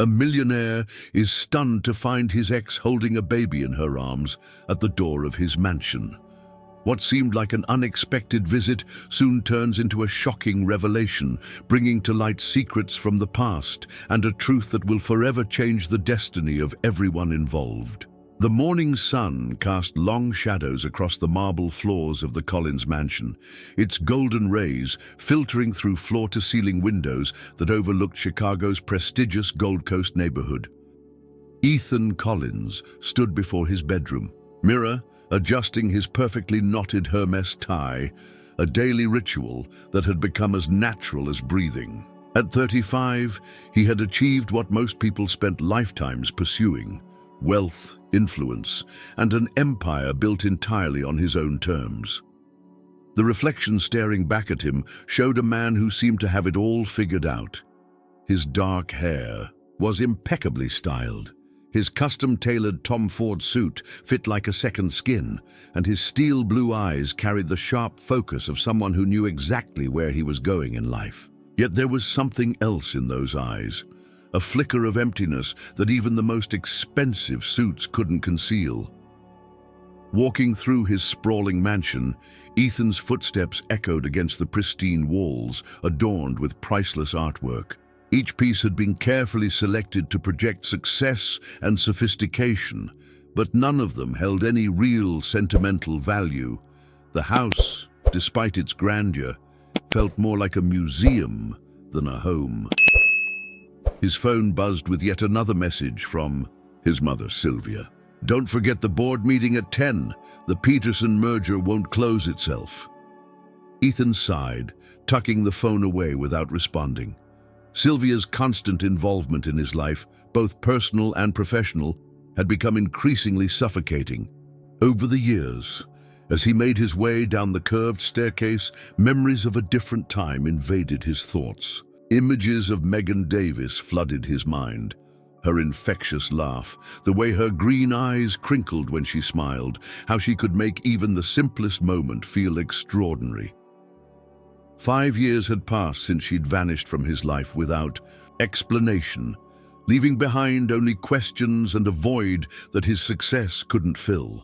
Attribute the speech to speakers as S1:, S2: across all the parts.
S1: A millionaire is stunned to find his ex holding a baby in her arms at the door of his mansion. What seemed like an unexpected visit soon turns into a shocking revelation, bringing to light secrets from the past and a truth that will forever change the destiny of everyone involved. The morning sun cast long shadows across the marble floors of the Collins mansion, its golden rays filtering through floor-to-ceiling windows that overlooked Chicago's prestigious Gold Coast neighborhood. Ethan Collins stood before his bedroom, mirror adjusting his perfectly knotted Hermes tie, a daily ritual that had become as natural as breathing. At 35, he had achieved what most people spent lifetimes pursuing: wealth, influence, and an empire built entirely on his own terms. The reflection staring back at him showed a man who seemed to have it all figured out. His dark hair was impeccably styled. His custom-tailored Tom Ford suit fit like a second skin, and his steel blue eyes carried the sharp focus of someone who knew exactly where he was going in life. Yet there was something else in those eyes, a flicker of emptiness that even the most expensive suits couldn't conceal. Walking through his sprawling mansion, Ethan's footsteps echoed against the pristine walls, adorned with priceless artwork. Each piece had been carefully selected to project success and sophistication, but none of them held any real sentimental value. The house, despite its grandeur, felt more like a museum than a home. His phone buzzed with yet another message from his mother, Sylvia. "Don't forget the board meeting at 10. The Peterson merger won't close itself." Ethan sighed, tucking the phone away without responding. Sylvia's constant involvement in his life, both personal and professional, had become increasingly suffocating. Over the years, as he made his way down the curved staircase, memories of a different time invaded his thoughts. Images of Megan Davis flooded his mind. Her infectious laugh, the way her green eyes crinkled when she smiled, how she could make even the simplest moment feel extraordinary. 5 years had passed since she'd vanished from his life without explanation, leaving behind only questions and a void that his success couldn't fill.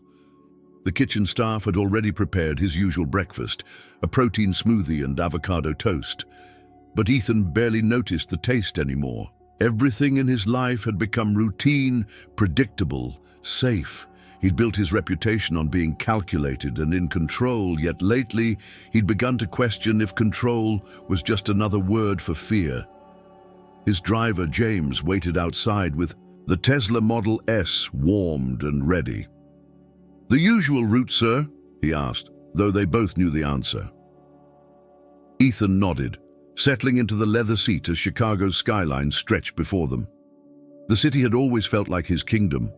S1: The kitchen staff had already prepared his usual breakfast, a protein smoothie and avocado toast. But Ethan barely noticed the taste anymore. Everything in his life had become routine, predictable, safe. He'd built his reputation on being calculated and in control, yet lately he'd begun to question if control was just another word for fear. His driver, James, waited outside with the Tesla Model S warmed and ready. "The usual route, sir?" he asked, though they both knew the answer. Ethan nodded, settling into the leather seat as Chicago's skyline stretched before them. The city had always felt like his kingdom,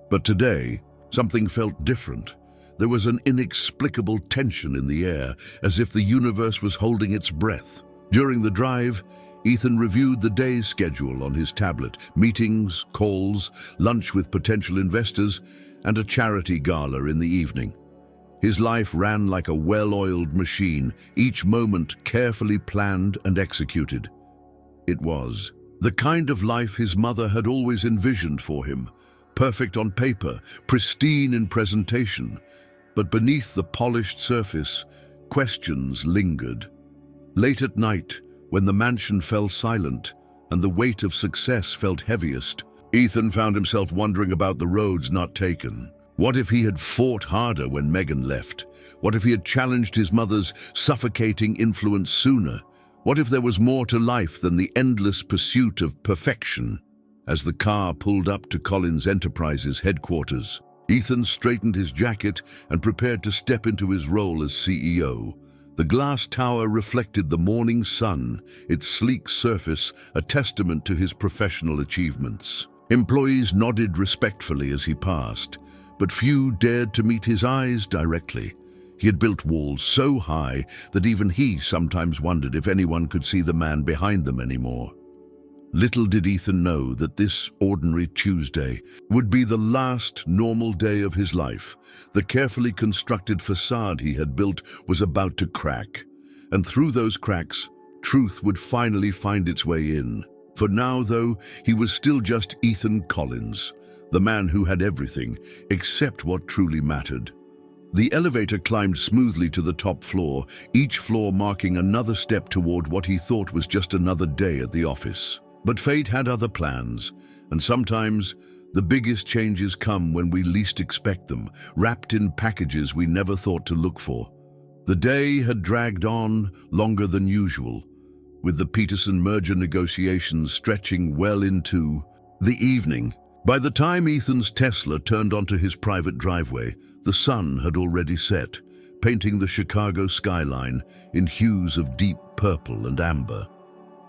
S1: but today, something felt different. There was an inexplicable tension in the air, as if the universe was holding its breath. During the drive, Ethan reviewed the day's schedule on his tablet: meetings, calls, lunch with potential investors, and a charity gala in the evening. His life ran like a well-oiled machine, each moment carefully planned and executed. It was the kind of life his mother had always envisioned for him, perfect on paper, pristine in presentation. But beneath the polished surface, questions lingered. Late at night, when the mansion fell silent and the weight of success felt heaviest, Ethan found himself wondering about the roads not taken. What if he had fought harder when Megan left? What if he had challenged his mother's suffocating influence sooner? What if there was more to life than the endless pursuit of perfection? As the car pulled up to Collins Enterprises headquarters, Ethan straightened his jacket and prepared to step into his role as CEO. The glass tower reflected the morning sun, its sleek surface a testament to his professional achievements. Employees nodded respectfully as he passed, but few dared to meet his eyes directly. He had built walls so high that even he sometimes wondered if anyone could see the man behind them anymore. Little did Ethan know that this ordinary Tuesday would be the last normal day of his life. The carefully constructed facade he had built was about to crack, and through those cracks, truth would finally find its way in. For now, though, he was still just Ethan Collins, the man who had everything except what truly mattered. The elevator climbed smoothly to the top floor, each floor marking another step toward what he thought was just another day at the office. But fate had other plans, and sometimes the biggest changes come when we least expect them, wrapped in packages we never thought to look for. The day had dragged on longer than usual, with the Peterson merger negotiations stretching well into the evening. By the time Ethan's Tesla turned onto his private driveway, the sun had already set, painting the Chicago skyline in hues of deep purple and amber.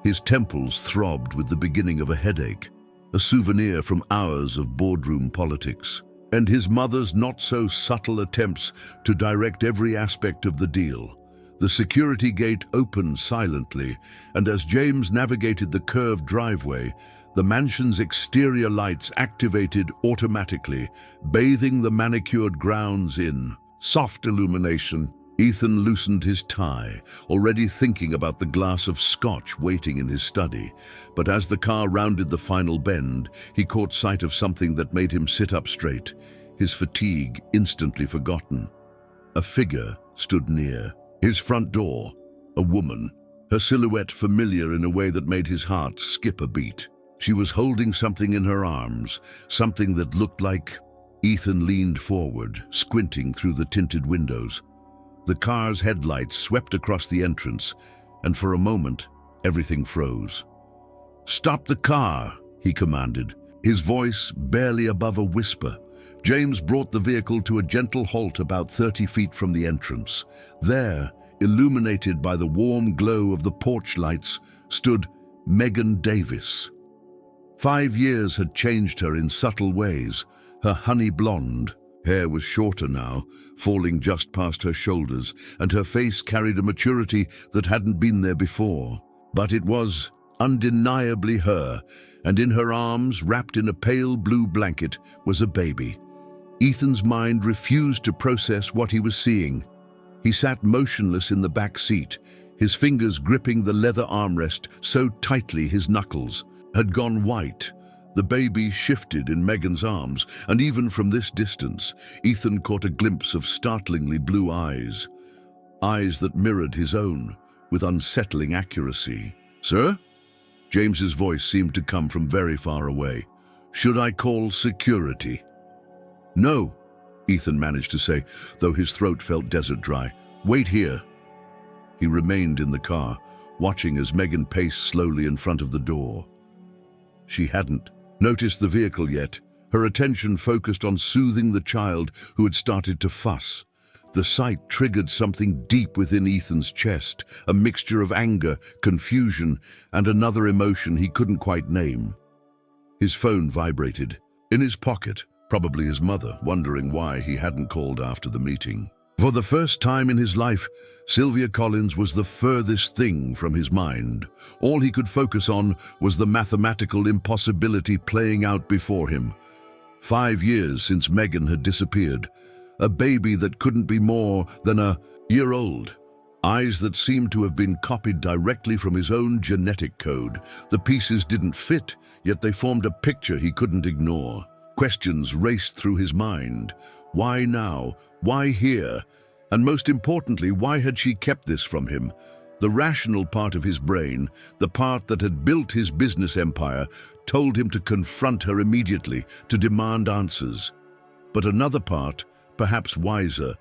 S1: His temples throbbed with the beginning of a headache, a souvenir from hours of boardroom politics, and his mother's not-so-subtle attempts to direct every aspect of the deal. The security gate opened silently, and as James navigated the curved driveway, the mansion's exterior lights activated automatically, bathing the manicured grounds in soft illumination. Ethan loosened his tie, already thinking about the glass of scotch waiting in his study. But as the car rounded the final bend, he caught sight of something that made him sit up straight, his fatigue instantly forgotten. A figure stood near his front door, a woman, her silhouette familiar in a way that made his heart skip a beat. She was holding something in her arms, something that looked like... Ethan leaned forward, squinting through the tinted windows. The car's headlights swept across the entrance, and for a moment, everything froze. "Stop the car," he commanded, his voice barely above a whisper. James brought the vehicle to a gentle halt about 30 feet from the entrance. There, illuminated by the warm glow of the porch lights, stood Megan Davis. 5 years had changed her in subtle ways. Her honey blonde hair was shorter now, falling just past her shoulders, and her face carried a maturity that hadn't been there before. But it was undeniably her, and in her arms, wrapped in a pale blue blanket, was a baby. Ethan's mind refused to process what he was seeing. He sat motionless in the back seat, his fingers gripping the leather armrest so tightly his knuckles had gone white. The baby shifted in Megan's arms, and even from this distance, Ethan caught a glimpse of startlingly blue eyes. Eyes that mirrored his own, with unsettling accuracy. "Sir?" James's voice seemed to come from very far away. "Should I call security?" "No," Ethan managed to say, though his throat felt desert dry. "Wait here." He remained in the car, watching as Megan paced slowly in front of the door. She hadn't noticed the vehicle yet, her attention focused on soothing the child who had started to fuss. The sight triggered something deep within Ethan's chest, a mixture of anger, confusion, and another emotion he couldn't quite name. His phone vibrated. In his pocket, probably his mother, wondering why he hadn't called after the meeting. For the first time in his life, Sylvia Collins was the furthest thing from his mind. All he could focus on was the mathematical impossibility playing out before him. 5 years since Megan had disappeared. A baby that couldn't be more than a year old. Eyes that seemed to have been copied directly from his own genetic code. The pieces didn't fit, yet they formed a picture he couldn't ignore. Questions raced through his mind. Why now? Why here? And most importantly, why had she kept this from him? The rational part of his brain, the part that had built his business empire, told him to confront her immediately, to demand answers. But another part, perhaps wiser,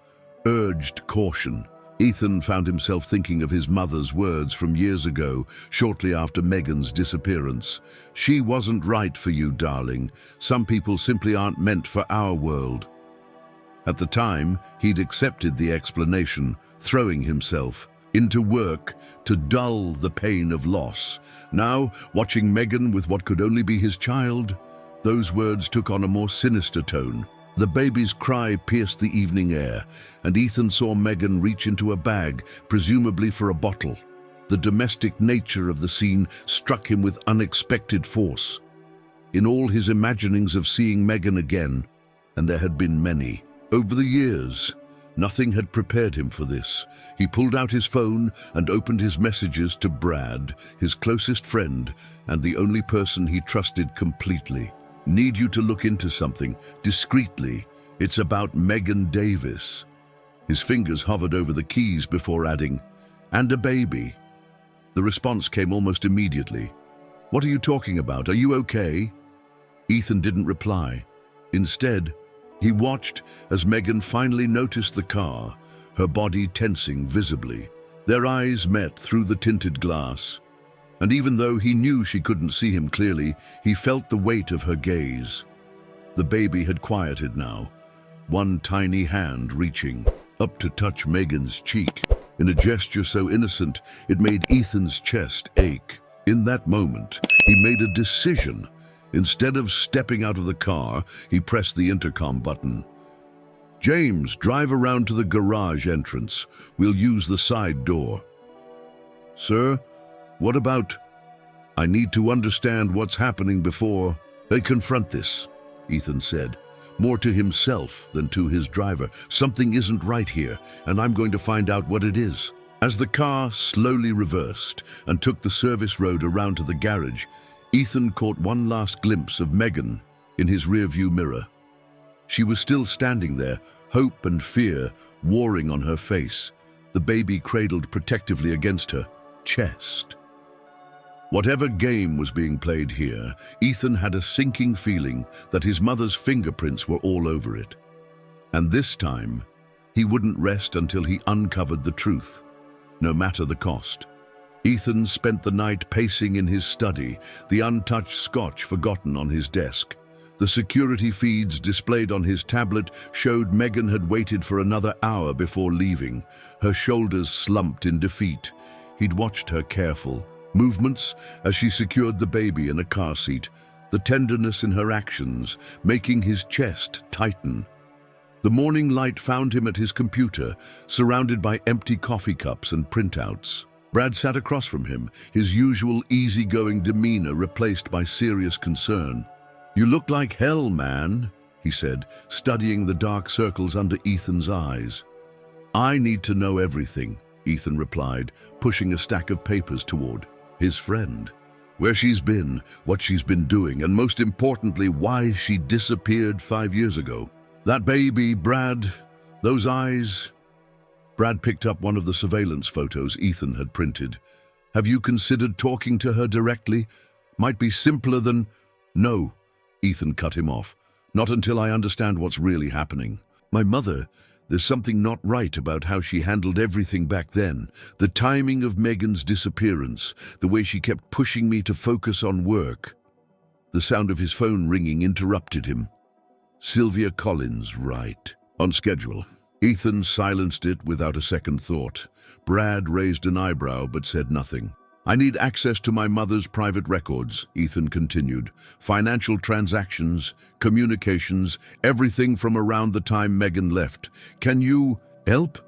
S1: urged caution. Ethan found himself thinking of his mother's words from years ago, shortly after Megan's disappearance. "She wasn't right for you, darling. Some people simply aren't meant for our world." At the time, he'd accepted the explanation, throwing himself into work to dull the pain of loss. Now, watching Megan with what could only be his child, those words took on a more sinister tone. The baby's cry pierced the evening air, and Ethan saw Megan reach into a bag, presumably for a bottle. The domestic nature of the scene struck him with unexpected force. In all his imaginings of seeing Megan again, and there had been many, over the years, Nothing had prepared him for this. He pulled out his phone and opened his messages to Brad, his closest friend, and the only person he trusted completely. Need you to look into something, discreetly. It's about Megan Davis. His fingers hovered over the keys before adding, and a baby. The response came almost immediately. What are you talking about? Are you okay? Ethan didn't reply. Instead, he watched as Megan finally noticed the car, her body tensing visibly. Their eyes met through the tinted glass, and even though he knew she couldn't see him clearly, he felt the weight of her gaze. The baby had quieted now, one tiny hand reaching up to touch Megan's cheek. In a gesture so innocent, it made Ethan's chest ache. In that moment, he made a decision. Instead of stepping out of the car, he pressed the intercom button. James, drive around to the garage entrance. We'll use the side door. Sir, what about... I need to understand what's happening before they confront this, Ethan said, more to himself than to his driver. Something isn't right here, and I'm going to find out what it is. As the car slowly reversed and took the service road around to the garage, Ethan caught one last glimpse of Megan in his rearview mirror. She was still standing there, hope and fear warring on her face, the baby cradled protectively against her chest. Whatever game was being played here, Ethan had a sinking feeling that his mother's fingerprints were all over it. And this time, he wouldn't rest until he uncovered the truth, no matter the cost. Ethan spent the night pacing in his study, the untouched scotch forgotten on his desk. The security feeds displayed on his tablet showed Megan had waited for another hour before leaving, her shoulders slumped in defeat. He'd watched her careful movements as she secured the baby in a car seat, the tenderness in her actions making his chest tighten. The morning light found him at his computer, surrounded by empty coffee cups and printouts. Brad sat across from him, his usual easygoing demeanor replaced by serious concern. You look like hell, man, he said, studying the dark circles under Ethan's eyes. I need to know everything, Ethan replied, pushing a stack of papers toward his friend. Where she's been, what she's been doing, and most importantly, why she disappeared 5 years ago. That baby, Brad, those eyes... Brad picked up one of the surveillance photos Ethan had printed. Have you considered talking to her directly? Might be simpler than... No, Ethan cut him off. Not until I understand what's really happening. My mother, there's something not right about how she handled everything back then. The timing of Megan's disappearance, the way she kept pushing me to focus on work. The sound of his phone ringing interrupted him. Sylvia Collins, right. On schedule. Ethan silenced it without a second thought. Brad raised an eyebrow but said nothing. I need access to my mother's private records, Ethan continued. Financial transactions, communications, everything from around the time Megan left. Can you help?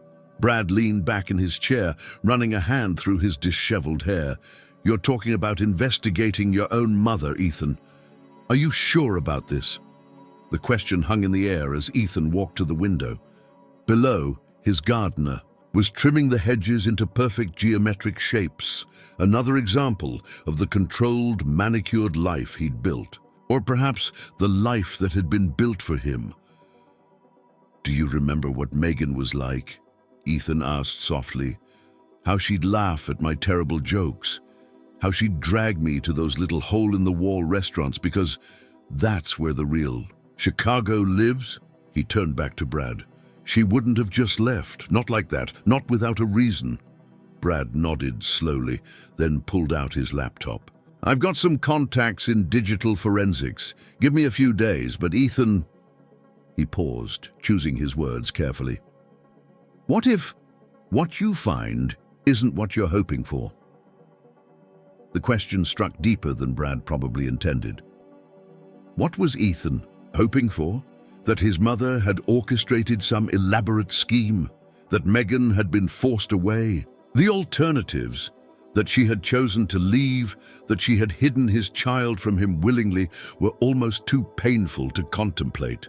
S1: Brad leaned back in his chair, running a hand through his disheveled hair. You're talking about investigating your own mother, Ethan. Are you sure about this? The question hung in the air as Ethan walked to the window. Below, his gardener was trimming the hedges into perfect geometric shapes, another example of the controlled, manicured life he'd built, or perhaps the life that had been built for him. Do you remember what Megan was like? Ethan asked softly. How she'd laugh at my terrible jokes, how she'd drag me to those little hole-in-the-wall restaurants because that's where the real Chicago lives? He turned back to Brad. She wouldn't have just left, not like that, not without a reason. Brad nodded slowly, then pulled out his laptop. I've got some contacts in digital forensics. Give me a few days, but Ethan... He paused, choosing his words carefully. What if what you find isn't what you're hoping for? The question struck deeper than Brad probably intended. What was Ethan hoping for? That his mother had orchestrated some elaborate scheme, that Megan had been forced away. The alternatives, that she had chosen to leave, that she had hidden his child from him willingly, were almost too painful to contemplate.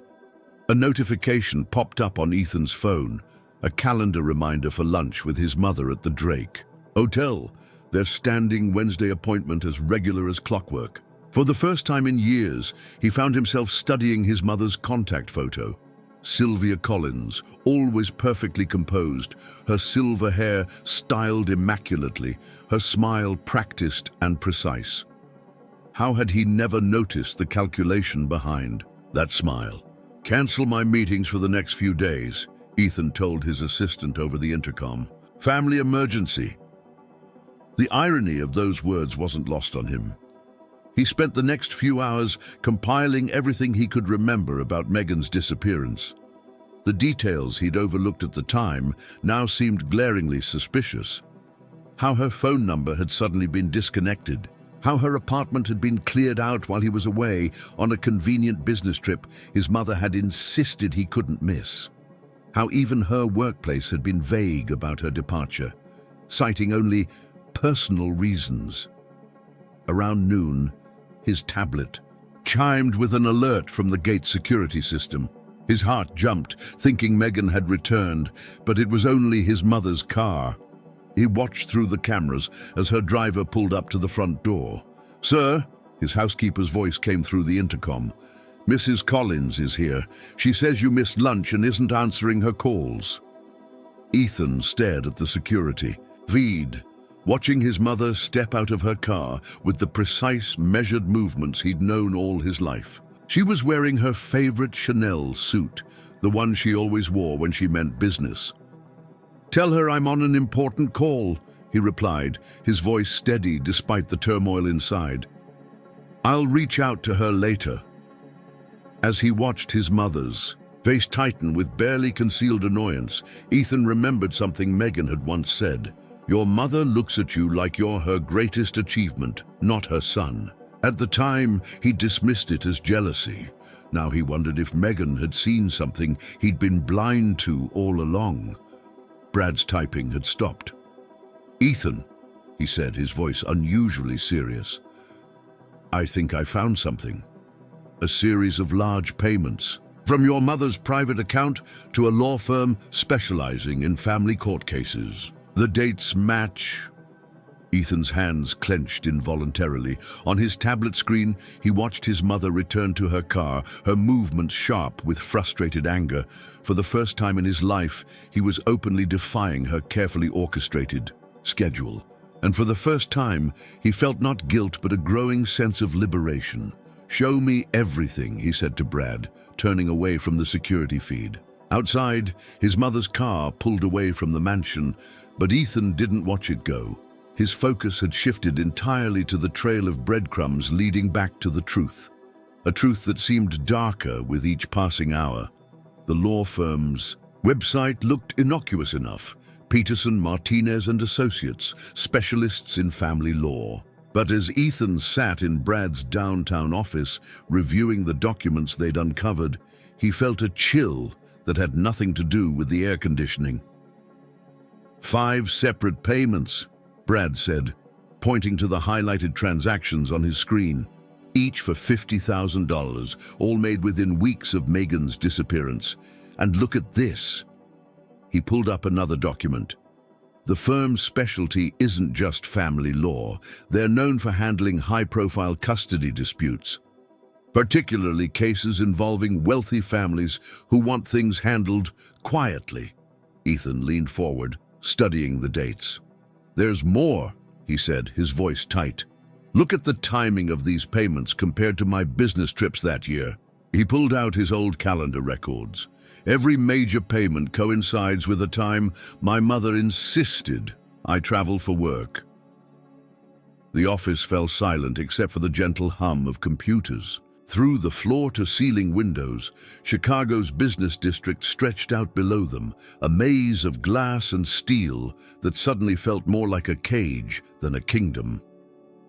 S1: A notification popped up on Ethan's phone. a calendar reminder for lunch with his mother at the Drake Hotel, their standing Wednesday appointment as regular as clockwork. For the first time in years, he found himself studying his mother's contact photo. Sylvia Collins, always perfectly composed, her silver hair styled immaculately, her smile practiced and precise. How had he never noticed the calculation behind that smile? "Cancel my meetings for the next few days," Ethan told his assistant over the intercom. "Family emergency." The irony of those words wasn't lost on him. He spent the next few hours compiling everything he could remember about Megan's disappearance. The details he'd overlooked at the time now seemed glaringly suspicious. How her phone number had suddenly been disconnected, how her apartment had been cleared out while he was away on a convenient business trip his mother had insisted he couldn't miss, how even her workplace had been vague about her departure, citing only personal reasons. Around noon, his tablet chimed with an alert from the gate security system. His heart jumped, thinking Megan had returned, but it was only his mother's car. He watched through the cameras as her driver pulled up to the front door. "Sir," his housekeeper's voice came through the intercom. "Mrs. Collins is here. She says you missed lunch and isn't answering her calls." Ethan stared at the security, Veed, watching his mother step out of her car with the precise, measured movements he'd known all his life. She was wearing her favorite Chanel suit, the one she always wore when she meant business. "Tell her I'm on an important call," he replied, his voice steady despite the turmoil inside. "I'll reach out to her later." As he watched his mother's face tighten with barely concealed annoyance, Ethan remembered something Megan had once said. "Your mother looks at you like you're her greatest achievement, not her son." At the time, he dismissed it as jealousy. Now he wondered if Megan had seen something he'd been blind to all along. Brad's typing had stopped. "Ethan," he said, his voice unusually serious, "I think I found something. A series of large payments. From your mother's private account to a law firm specializing in family court cases. The dates match." Ethan's hands clenched involuntarily. On his tablet screen, he watched his mother return to her car, her movements sharp with frustrated anger. For the first time in his life, he was openly defying her carefully orchestrated schedule. And for the first time, he felt not guilt but a growing sense of liberation. "Show me everything," he said to Brad, turning away from the security feed. Outside, his mother's car pulled away from the mansion, but Ethan didn't watch it go. His focus had shifted entirely to the trail of breadcrumbs leading back to the truth. A truth that seemed darker with each passing hour. The law firm's website looked innocuous enough. Peterson, Martinez and Associates, specialists in family law. But as Ethan sat in Brad's downtown office, reviewing the documents they'd uncovered, he felt a chill that had nothing to do with the air conditioning. 5 separate payments, Brad said, pointing to the highlighted transactions on his screen, each for $50,000, all made within weeks of Megan's disappearance. "And look at this." He pulled up another document. The firm's specialty isn't just family law. They're known for handling high-profile custody disputes, particularly cases involving wealthy families who want things handled quietly. Ethan leaned forward, studying the dates. "There's more," he said, his voice tight. "Look at the timing of these payments compared to my business trips that year." He pulled out his old calendar records. "Every major payment coincides with a time my mother insisted I travel for work." The office fell silent except for the gentle hum of computers. Through the floor-to-ceiling windows, Chicago's business district stretched out below them, a maze of glass and steel that suddenly felt more like a cage than a kingdom.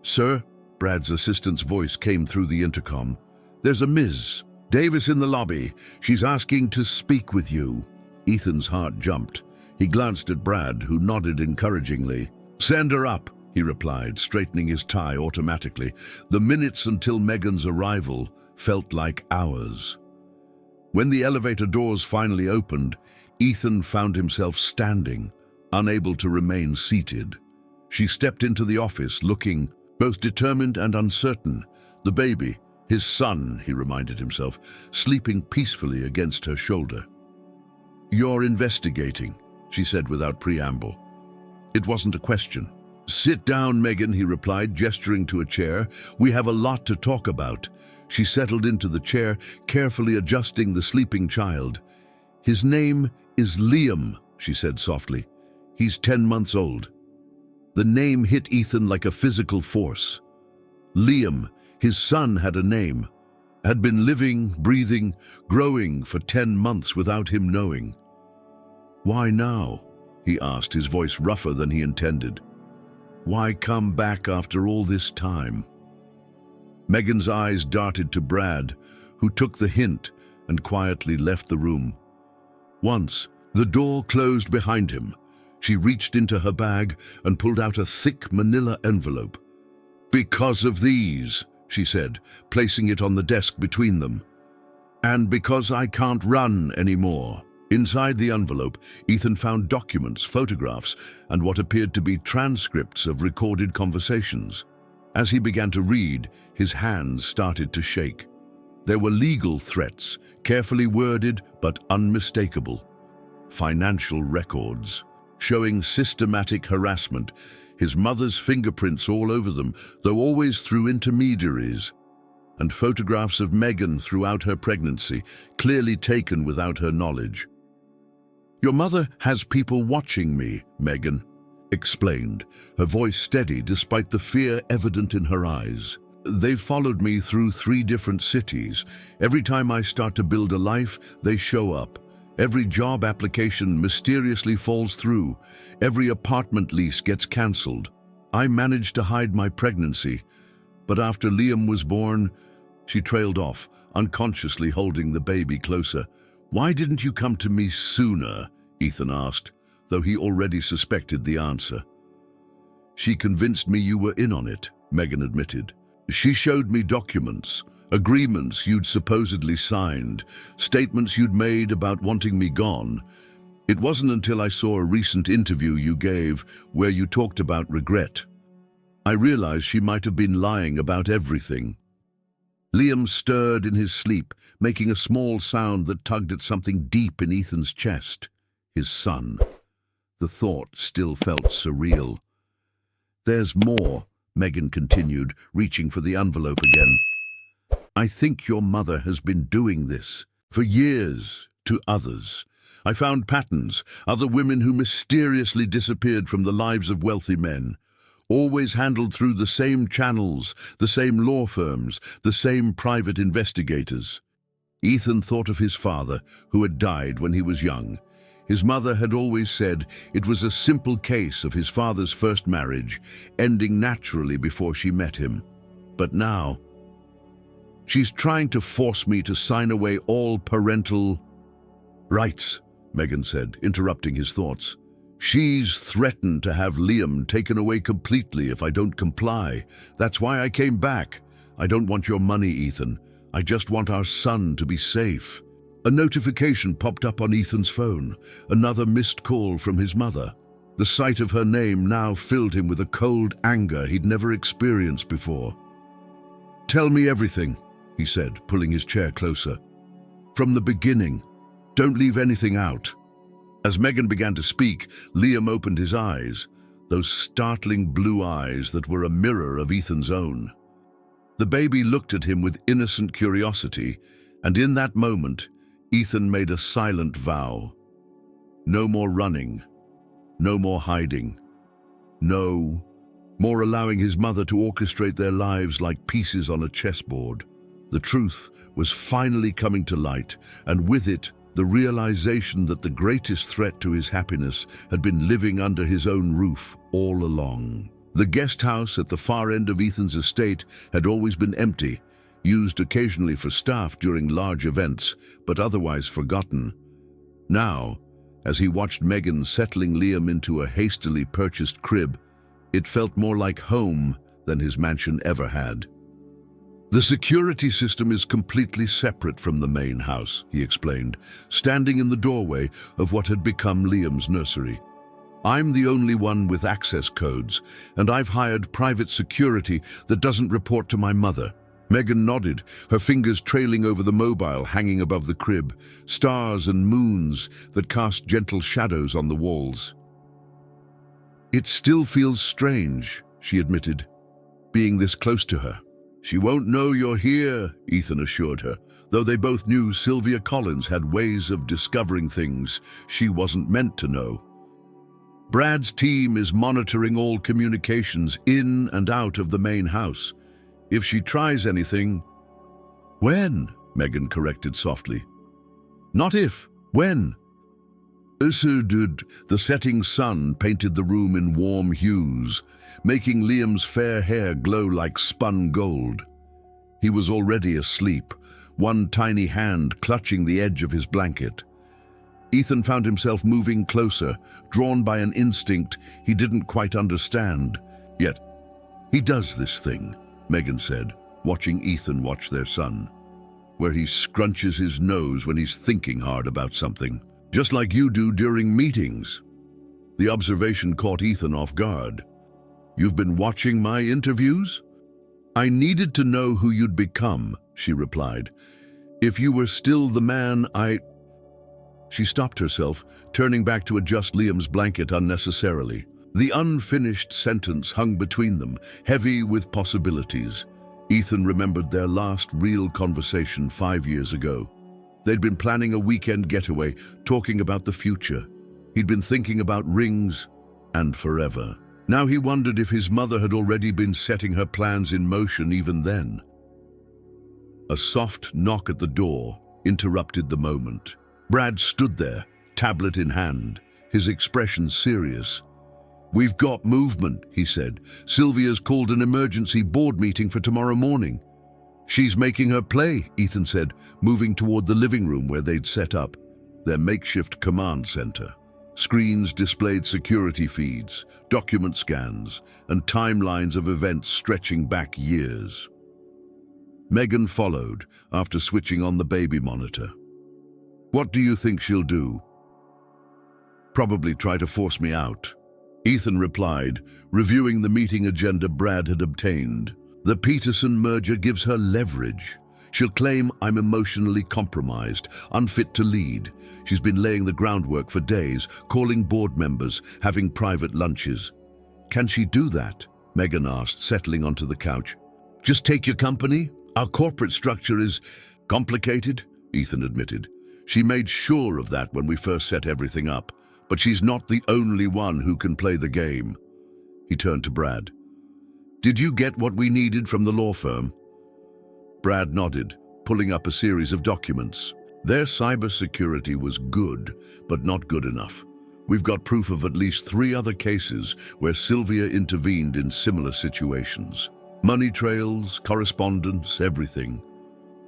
S1: "Sir," Brad's assistant's voice came through the intercom. "There's a Ms. Davis in the lobby. She's asking to speak with you." Ethan's heart jumped. He glanced at Brad, who nodded encouragingly. "Send her up," he replied, straightening his tie automatically. The minutes until Megan's arrival felt like hours. When the elevator doors finally opened, Ethan found himself standing, unable to remain seated. She stepped into the office, looking both determined and uncertain. The baby, his son, he reminded himself, sleeping peacefully against her shoulder. "You're investigating," she said without preamble. It wasn't a question. "Sit down, Megan," he replied, gesturing to a chair. "We have a lot to talk about." She settled into the chair, carefully adjusting the sleeping child. "His name is Liam," she said softly. "He's 10 months old." The name hit Ethan like a physical force. Liam, his son, had a name, had been living, breathing, growing for 10 months without him knowing. "Why now?" he asked, his voice rougher than he intended. "Why come back after all this time?" Megan's eyes darted to Brad, who took the hint and quietly left the room. Once the door closed behind him, she reached into her bag and pulled out a thick manila envelope. "Because of these," she said, placing it on the desk between them. "And because I can't run anymore." Inside the envelope, Ethan found documents, photographs, and what appeared to be transcripts of recorded conversations. As he began to read, his hands started to shake. There were legal threats, carefully worded but unmistakable. Financial records, showing systematic harassment, his mother's fingerprints all over them, though always through intermediaries, and photographs of Megan throughout her pregnancy, clearly taken without her knowledge. "Your mother has people watching me," Megan explained, her voice steady despite the fear evident in her eyes. "They've followed me through 3 different cities. Every time I start to build a life, they show up. Every job application mysteriously falls through. Every apartment lease gets cancelled. I managed to hide my pregnancy, but after Liam was born," she trailed off, unconsciously holding the baby closer. "Why didn't you come to me sooner?" Ethan asked, though he already suspected the answer. "She convinced me you were in on it," Megan admitted. "She showed me documents, agreements you'd supposedly signed, statements you'd made about wanting me gone. It wasn't until I saw a recent interview you gave where you talked about regret. I realized she might have been lying about everything." Liam stirred in his sleep, making a small sound that tugged at something deep in Ethan's chest. His son. The thought still felt surreal. "There's more," Megan continued, reaching for the envelope again. "I think your mother has been doing this for years to others. I found patterns, other women who mysteriously disappeared from the lives of wealthy men, always handled through the same channels, the same law firms, the same private investigators." Ethan thought of his father, who had died when he was young. His mother had always said it was a simple case of his father's first marriage, ending naturally before she met him. But now, "She's trying to force me to sign away all parental rights," Megan said, interrupting his thoughts. "She's threatened to have Liam taken away completely if I don't comply. That's why I came back. I don't want your money, Ethan. I just want our son to be safe." A notification popped up on Ethan's phone, another missed call from his mother. The sight of her name now filled him with a cold anger he'd never experienced before. "Tell me everything," he said, pulling his chair closer. "From the beginning. Don't leave anything out." As Megan began to speak, Liam opened his eyes, those startling blue eyes that were a mirror of Ethan's own. The baby looked at him with innocent curiosity, and in that moment, Ethan made a silent vow. No more running, no more hiding, no more allowing his mother to orchestrate their lives like pieces on a chessboard. The truth was finally coming to light, and with it, the realization that the greatest threat to his happiness had been living under his own roof all along. The guest house at the far end of Ethan's estate had always been empty, used occasionally for staff during large events, but otherwise forgotten. Now, as he watched Megan settling Liam into a hastily purchased crib, it felt more like home than his mansion ever had. The security system is completely separate from the main house, he explained, standing in the doorway of what had become Liam's nursery. I'm the only one with access codes, and I've hired private security that doesn't report to my mother. Megan nodded, her fingers trailing over the mobile hanging above the crib, stars and moons that cast gentle shadows on the walls. It still feels strange, she admitted, being this close to her. She won't know you're here, Ethan assured her, though they both knew Sylvia Collins had ways of discovering things she wasn't meant to know. Brad's team is monitoring all communications in and out of the main house. If she tries anything... When? Megan corrected softly. Not if, when? The setting sun painted the room in warm hues, making Liam's fair hair glow like spun gold. He was already asleep, one tiny hand clutching the edge of his blanket. Ethan found himself moving closer, drawn by an instinct he didn't quite understand. Yet, he does this thing, Megan said, watching Ethan watch their son, where he scrunches his nose when he's thinking hard about something. Just like you do during meetings. The observation caught Ethan off guard. You've been watching my interviews? I needed to know who you'd become, she replied. If you were still the man She stopped herself, turning back to adjust Liam's blanket unnecessarily. The unfinished sentence hung between them, heavy with possibilities. Ethan remembered their last real conversation 5 years ago. They'd been planning a weekend getaway, talking about the future. He'd been thinking about rings and forever. Now he wondered if his mother had already been setting her plans in motion even then. A soft knock at the door interrupted the moment. Brad stood there, tablet in hand, his expression serious. We've got movement, he said. Sylvia's called an emergency board meeting for tomorrow morning. She's making her play, Ethan said, moving toward the living room where they'd set up their makeshift command center. Screens displayed security feeds, document scans, and timelines of events stretching back years. Megan followed after switching on the baby monitor. What do you think she'll do? Probably try to force me out, Ethan replied, reviewing the meeting agenda Brad had obtained. The Peterson merger gives her leverage. She'll claim I'm emotionally compromised, unfit to lead. She's been laying the groundwork for days, calling board members, having private lunches. Can she do that? Megan asked, settling onto the couch. Just take your company? Our corporate structure is complicated, Ethan admitted. She made sure of that when we first set everything up, but she's not the only one who can play the game. He turned to Brad. Did you get what we needed from the law firm? Brad nodded, pulling up a series of documents. Their cybersecurity was good, but not good enough. We've got proof of at least 3 other cases where Sylvia intervened in similar situations. Money trails, correspondence, everything.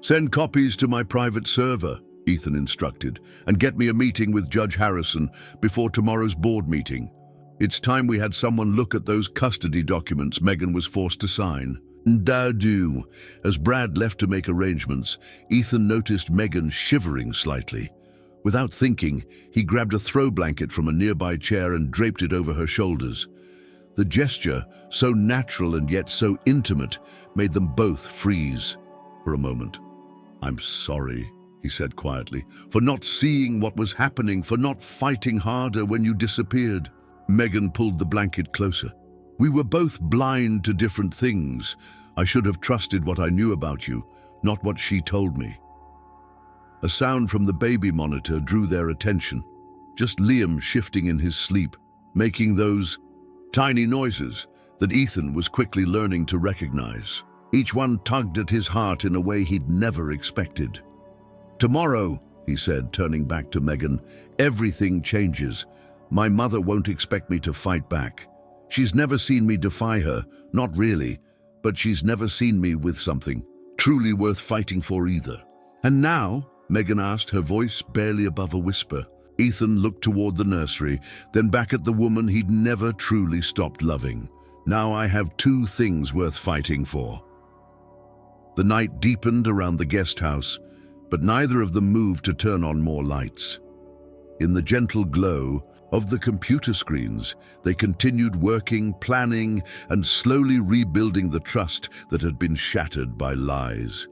S1: Send copies to my private server, Ethan instructed, and get me a meeting with Judge Harrison before tomorrow's board meeting. It's time we had someone look at those custody documents Megan was forced to sign. Do. As Brad left to make arrangements, Ethan noticed Megan shivering slightly. Without thinking, he grabbed a throw blanket from a nearby chair and draped it over her shoulders. The gesture, so natural and yet so intimate, made them both freeze for a moment. I'm sorry, he said quietly, for not seeing what was happening, for not fighting harder when you disappeared. Megan pulled the blanket closer. We were both blind to different things. I should have trusted what I knew about you, not what she told me. A sound from the baby monitor drew their attention. Just Liam shifting in his sleep, making those tiny noises that Ethan was quickly learning to recognize. Each one tugged at his heart in a way he'd never expected. Tomorrow, he said, turning back to Megan, everything changes. My mother won't expect me to fight back. She's never seen me defy her, not really, but she's never seen me with something truly worth fighting for either. And now, Megan asked, her voice barely above a whisper. Ethan looked toward the nursery, then back at the woman he'd never truly stopped loving. Now I have 2 things worth fighting for. The night deepened around the guest house, but neither of them moved to turn on more lights. In the gentle glow of the computer screens, they continued working, planning, and slowly rebuilding the trust that had been shattered by lies.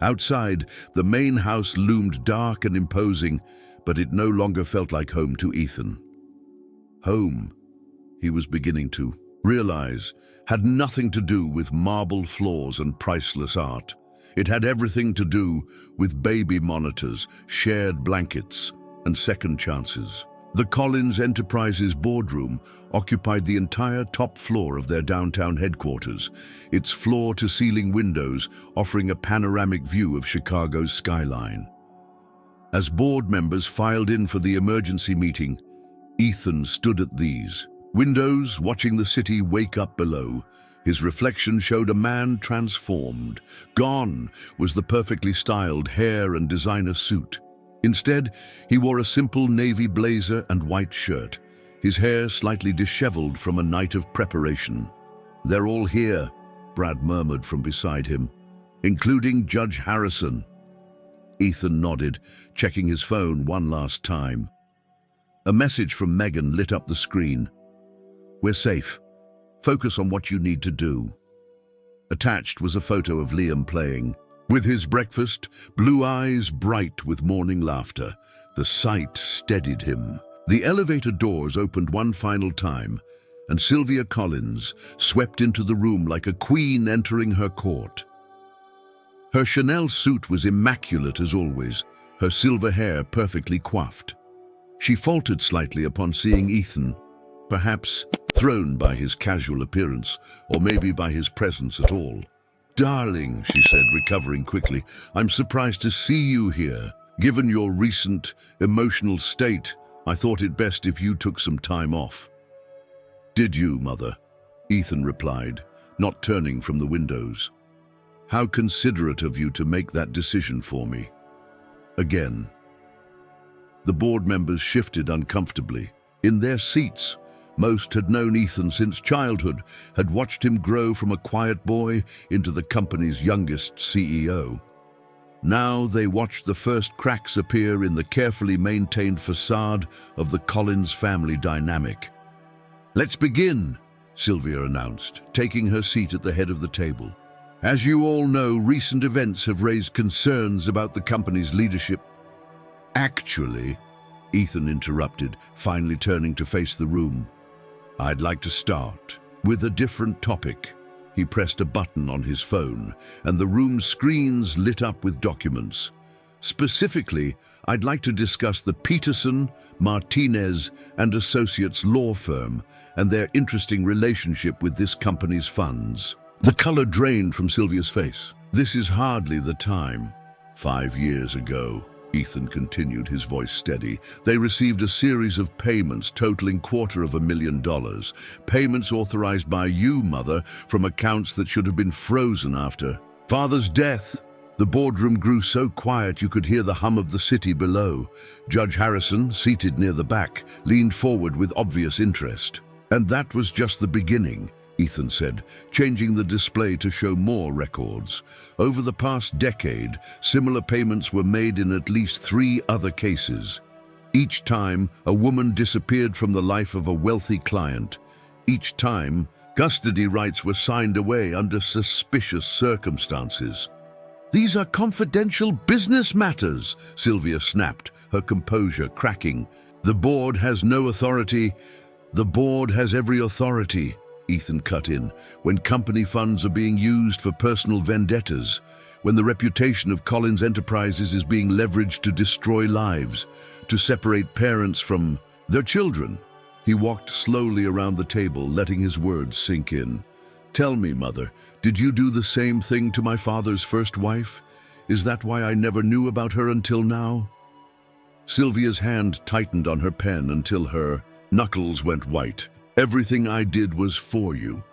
S1: Outside, the main house loomed dark and imposing, but it no longer felt like home to Ethan. Home, he was beginning to realize, had nothing to do with marble floors and priceless art. It had everything to do with baby monitors, shared blankets, and second chances. The Collins Enterprises boardroom occupied the entire top floor of their downtown headquarters, its floor-to-ceiling windows offering a panoramic view of Chicago's skyline. As board members filed in for the emergency meeting, Ethan stood at these windows, watching the city wake up below. His reflection showed a man transformed. Gone was the perfectly styled hair and designer suit. Instead, he wore a simple navy blazer and white shirt, his hair slightly disheveled from a night of preparation. "They're all here," Brad murmured from beside him, "including Judge Harrison." Ethan nodded, checking his phone one last time. A message from Megan lit up the screen. "We're safe. Focus on what you need to do." Attached was a photo of Liam playing. With his breakfast, blue eyes bright with morning laughter, the sight steadied him. The elevator doors opened one final time, and Sylvia Collins swept into the room like a queen entering her court. Her Chanel suit was immaculate as always, her silver hair perfectly coiffed. She faltered slightly upon seeing Ethan, perhaps thrown by his casual appearance, or maybe by his presence at all. "Darling," she said, recovering quickly, "I'm surprised to see you here. Given your recent emotional state, I thought it best if you took some time off." "Did you, Mother?" Ethan replied, not turning from the windows. "How considerate of you to make that decision for me." Again. The board members shifted uncomfortably. In their seats, most had known Ethan since childhood, had watched him grow from a quiet boy into the company's youngest CEO. Now they watched the first cracks appear in the carefully maintained facade of the Collins family dynamic. "Let's begin," Sylvia announced, taking her seat at the head of the table. "As you all know, recent events have raised concerns about the company's leadership." "Actually," Ethan interrupted, finally turning to face the room, "I'd like to start with a different topic." He pressed a button on his phone, and the room's screens lit up with documents. "Specifically, I'd like to discuss the Peterson, Martinez and Associates law firm and their interesting relationship with this company's funds." The color drained from Sylvia's face. "This is hardly the time." 5 years ago, Ethan continued, his voice steady, they received a series of payments totaling $250,000. Payments authorized by you, Mother, from accounts that should have been frozen after Father's death. The boardroom grew so quiet you could hear the hum of the city below. Judge Harrison, seated near the back, leaned forward with obvious interest. "And that was just the beginning," Ethan said, changing the display to show more records. "Over the past decade, similar payments were made in at least 3 other cases. Each time, a woman disappeared from the life of a wealthy client. Each time, custody rights were signed away under suspicious circumstances." "These are confidential business matters," Sylvia snapped, her composure cracking. "The board has no authority." "The board has every authority," Ethan cut in, "when company funds are being used for personal vendettas, when the reputation of Collins Enterprises is being leveraged to destroy lives, to separate parents from their children." He walked slowly around the table, letting his words sink in. "Tell me, Mother, did you do the same thing to my father's first wife? Is that why I never knew about her until now?" Sylvia's hand tightened on her pen until her knuckles went white. "Everything I did was for you.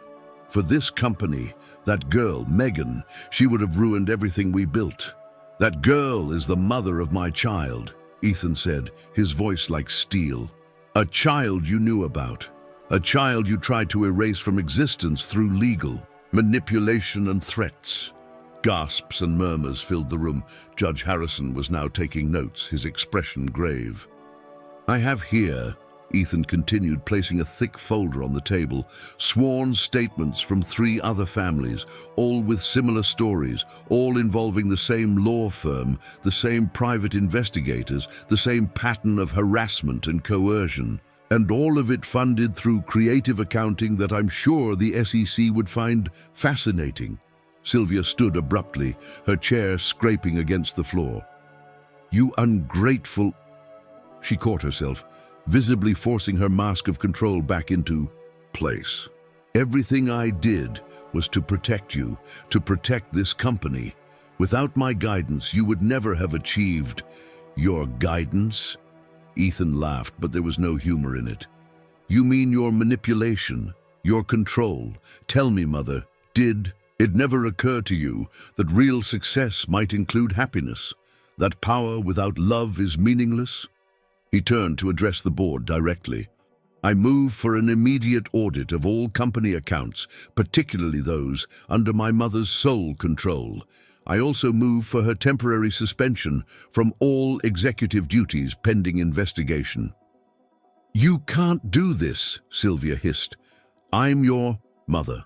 S1: For this company, that girl, Megan, she would have ruined everything we built. That girl is the mother of my child," Ethan said, his voice like steel. "A child you knew about. A child you tried to erase from existence through legal manipulation and threats. Gasps and murmurs filled the room. Judge Harrison was now taking notes, his expression grave. "I have here," Ethan continued, placing a thick folder on the table, "sworn statements from 3 other families, all with similar stories, all involving the same law firm, the same private investigators, the same pattern of harassment and coercion, and all of it funded through creative accounting that I'm sure the SEC would find fascinating." Sylvia stood abruptly, her chair scraping against the floor. "You ungrateful—" She caught herself, visibly forcing her mask of control back into place. "Everything I did was to protect you, to protect this company. Without my guidance, you would never have achieved your guidance." Ethan laughed, but there was no humor in it. "You mean your manipulation, your control. Tell me, Mother, did it never occur to you that real success might include happiness, that power without love is meaningless?" He turned to address the board directly. "I move for an immediate audit of all company accounts, particularly those under my mother's sole control. I also move for her temporary suspension from all executive duties pending investigation." "You can't do this," Sylvia hissed. "I'm your mother."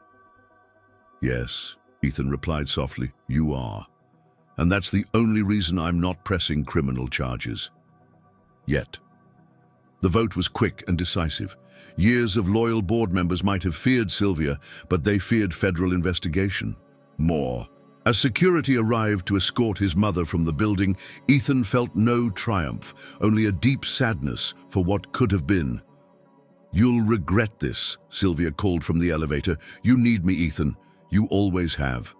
S1: "Yes," Ethan replied softly, "you are. And that's the only reason I'm not pressing criminal charges. Yet." The vote was quick and decisive. Years of loyal board members might have feared Sylvia, but they feared federal investigation. More. As security arrived to escort his mother from the building, Ethan felt no triumph, only a deep sadness for what could have been. "You'll regret this," Sylvia called from the elevator. "You need me, Ethan. You always have."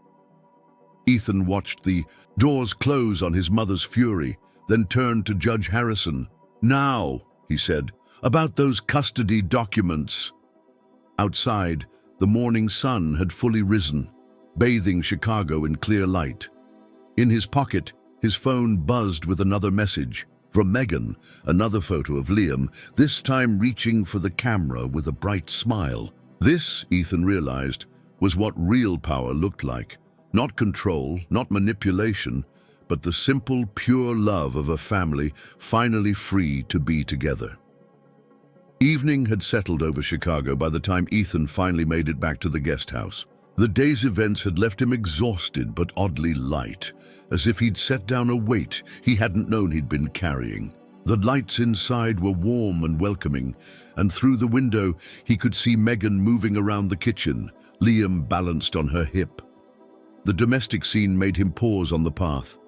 S1: Ethan watched the doors close on his mother's fury, then turned to Judge Harrison. "Now," he said, "about those custody documents." Outside, the morning sun had fully risen, bathing Chicago in clear light. In his pocket, his phone buzzed with another message. From Megan, another photo of Liam, this time reaching for the camera with a bright smile. This, Ethan realized, was what real power looked like. Not control, not manipulation, but the simple, pure love of a family finally free to be together. Evening had settled over Chicago by the time Ethan finally made it back to the guest house. The day's events had left him exhausted but oddly light, as if he'd set down a weight he hadn't known he'd been carrying. The lights inside were warm and welcoming, and through the window he could see Megan moving around the kitchen, Liam balanced on her hip. The domestic scene made him pause on the path.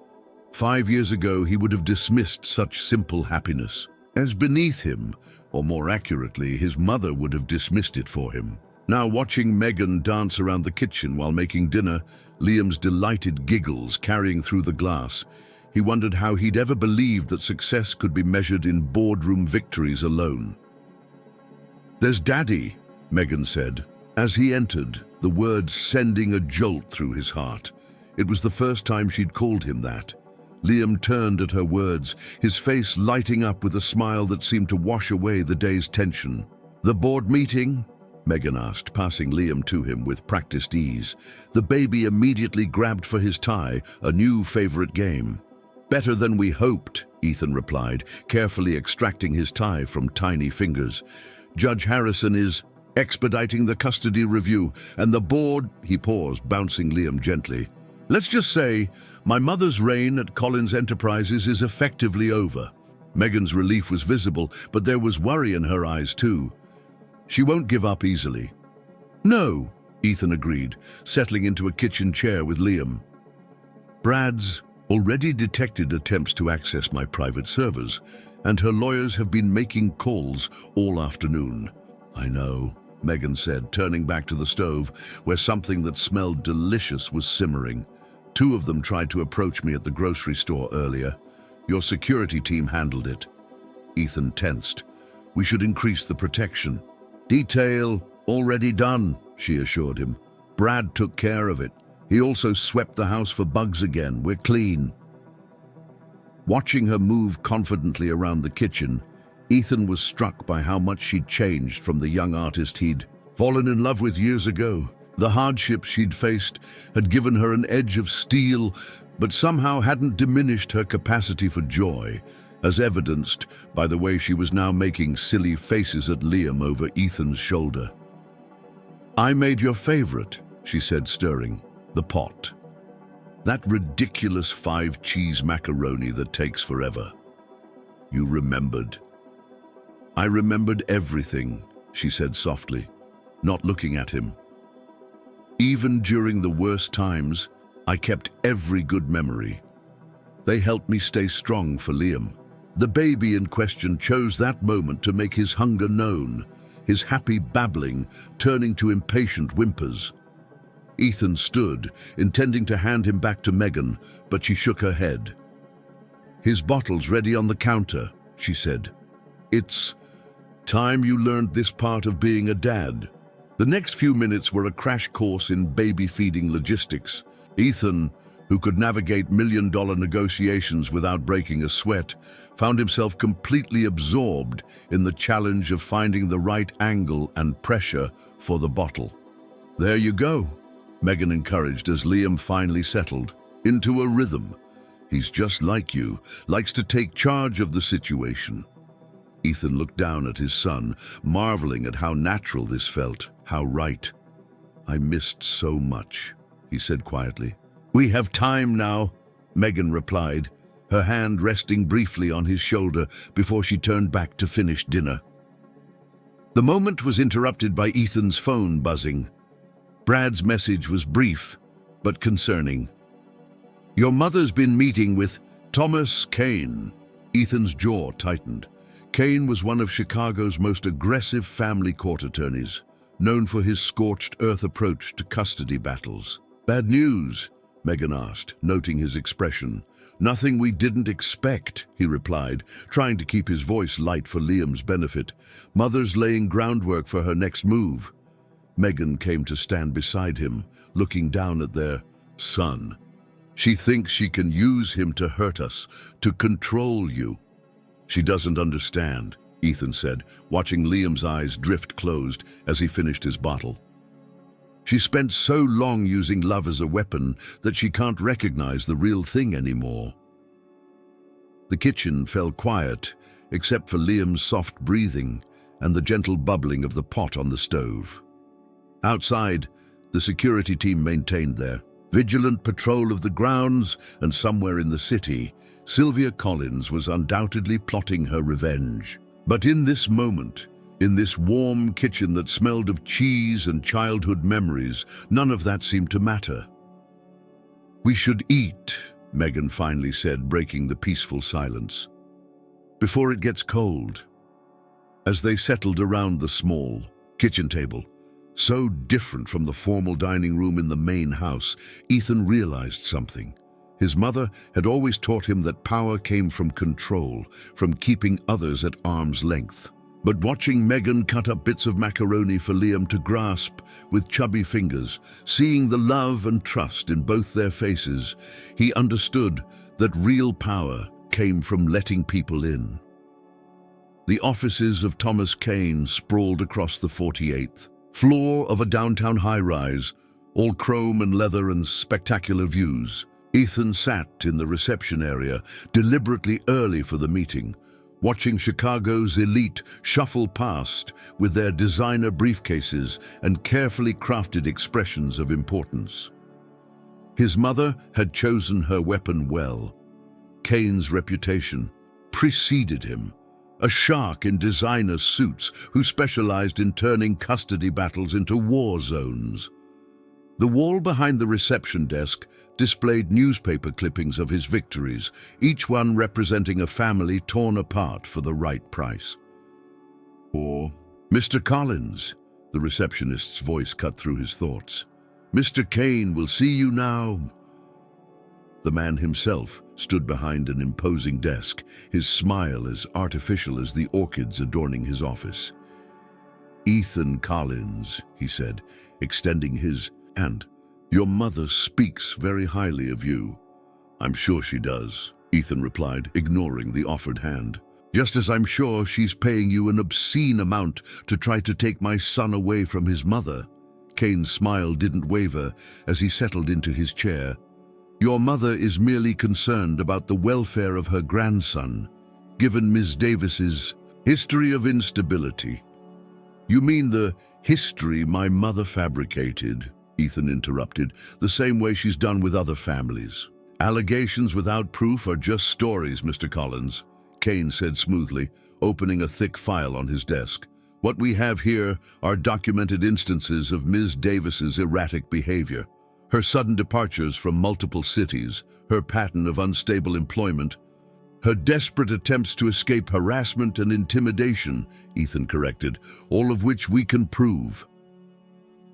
S1: 5 years ago, he would have dismissed such simple happiness as beneath him, or more accurately, his mother would have dismissed it for him. Now, watching Megan dance around the kitchen while making dinner, Liam's delighted giggles carrying through the glass, he wondered how he'd ever believed that success could be measured in boardroom victories alone. "There's Daddy," Megan said. As he entered, the words sending a jolt through his heart. It was the first time she'd called him that. Liam turned at her words, his face lighting up with a smile that seemed to wash away the day's tension. "The board meeting?" Megan asked, passing Liam to him with practiced ease. The baby immediately grabbed for his tie, a new favorite game. "Better than we hoped," Ethan replied, carefully extracting his tie from tiny fingers. "Judge Harrison is expediting the custody review, and the board—" He paused, bouncing Liam gently. "Let's just say, my mother's reign at Collins Enterprises is effectively over." Megan's relief was visible, but there was worry in her eyes too. "She won't give up easily." "No," Ethan agreed, settling into a kitchen chair with Liam. "Brad's already detected attempts to access my private servers, and her lawyers have been making calls all afternoon." "I know," Megan said, turning back to the stove, where something that smelled delicious was simmering. "2 of them tried to approach me at the grocery store earlier. Your security team handled it." Ethan tensed. "We should increase the protection." "Detail already done," she assured him. "Brad took care of it. He also swept the house for bugs again. We're clean." Watching her move confidently around the kitchen, Ethan was struck by how much she'd changed from the young artist he'd fallen in love with years ago. The hardships she'd faced had given her an edge of steel, but somehow hadn't diminished her capacity for joy, as evidenced by the way she was now making silly faces at Liam over Ethan's shoulder. "I made your favorite," she said, stirring the pot. "That ridiculous 5-cheese macaroni that takes forever. You remembered." "I remembered everything," she said softly, not looking at him. "Even during the worst times, I kept every good memory. They helped me stay strong for Liam." The baby in question chose that moment to make his hunger known, his happy babbling turning to impatient whimpers. Ethan stood, intending to hand him back to Megan, but she shook her head. "His bottle's ready on the counter," she said. "It's time you learned this part of being a dad." The next few minutes were a crash course in baby feeding logistics. Ethan, who could navigate million-dollar negotiations without breaking a sweat, found himself completely absorbed in the challenge of finding the right angle and pressure for the bottle. "There you go," Megan encouraged as Liam finally settled into a rhythm. "He's just like you, likes to take charge of the situation." Ethan looked down at his son, marveling at how natural this felt, how right. "I missed so much," he said quietly. "We have time now," Megan replied, her hand resting briefly on his shoulder before she turned back to finish dinner. The moment was interrupted by Ethan's phone buzzing. Brad's message was brief, but concerning. "Your mother's been meeting with Thomas Kane." Ethan's jaw tightened. Kane was one of Chicago's most aggressive family court attorneys, known for his scorched earth approach to custody battles. "Bad news?" Megan asked, noting his expression. "Nothing we didn't expect," he replied, trying to keep his voice light for Liam's benefit. "Mother's laying groundwork for her next move." Megan came to stand beside him, looking down at their son. "She thinks she can use him to hurt us, to control you." "She doesn't understand," Ethan said, watching Liam's eyes drift closed as he finished his bottle. "She spent so long using love as a weapon that she can't recognize the real thing anymore." The kitchen fell quiet, except for Liam's soft breathing and the gentle bubbling of the pot on the stove. Outside, the security team maintained their vigilant patrol of the grounds, and somewhere in the city, Sylvia Collins was undoubtedly plotting her revenge. But in this moment, in this warm kitchen that smelled of cheese and childhood memories, none of that seemed to matter. "We should eat," Megan finally said, breaking the peaceful silence, "before it gets cold." As they settled around the small kitchen table, so different from the formal dining room in the main house, Ethan realized something. His mother had always taught him that power came from control, from keeping others at arm's length. But watching Megan cut up bits of macaroni for Liam to grasp with chubby fingers, seeing the love and trust in both their faces, he understood that real power came from letting people in. The offices of Thomas Kane sprawled across the 48th floor of a downtown high-rise, all chrome and leather and spectacular views. Ethan sat in the reception area, deliberately early for the meeting, watching Chicago's elite shuffle past with their designer briefcases and carefully crafted expressions of importance. His mother had chosen her weapon well. Kane's reputation preceded him, a shark in designer suits who specialized in turning custody battles into war zones. The wall behind the reception desk displayed newspaper clippings of his victories, each one representing a family torn apart for the right price. Or, "Mr. Collins," the receptionist's voice cut through his thoughts. "Mr. Kane will see you now." The man himself stood behind an imposing desk, his smile as artificial as the orchids adorning his office. "Ethan Collins," he said, extending his hand. "Your mother speaks very highly of you." "I'm sure she does," Ethan replied, ignoring the offered hand. "Just as I'm sure she's paying you an obscene amount to try to take my son away from his mother." Kane's smile didn't waver as he settled into his chair. Your mother is merely concerned about the welfare of her grandson, given Ms. Davis's history of instability. You mean the history my mother fabricated, Ethan interrupted, the same way she's done with other families. Allegations without proof are just stories, Mr. Collins, Kane said smoothly, opening a thick file on his desk. What we have here are documented instances of Ms. Davis's erratic behavior, her sudden departures from multiple cities, her pattern of unstable employment, her desperate attempts to escape harassment and intimidation, Ethan corrected, all of which we can prove.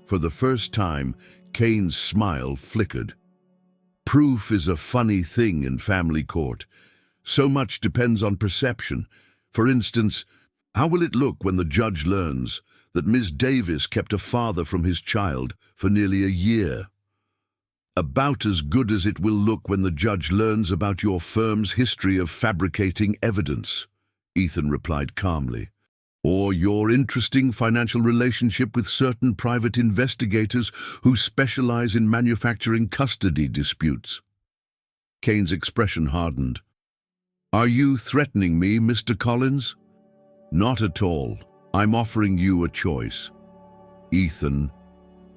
S1: For the first time, Kane's smile flickered. Proof is a funny thing in family court. So much depends on perception. For instance, how will it look when the judge learns that Ms. Davis kept a father from his child for nearly a year? About as good as it will look when the judge learns about your firm's history of fabricating evidence, Ethan replied calmly. Or your interesting financial relationship with certain private investigators who specialize in manufacturing custody disputes. Kane's expression hardened. Are you threatening me, Mr. Collins? Not at all. I'm offering you a choice. Ethan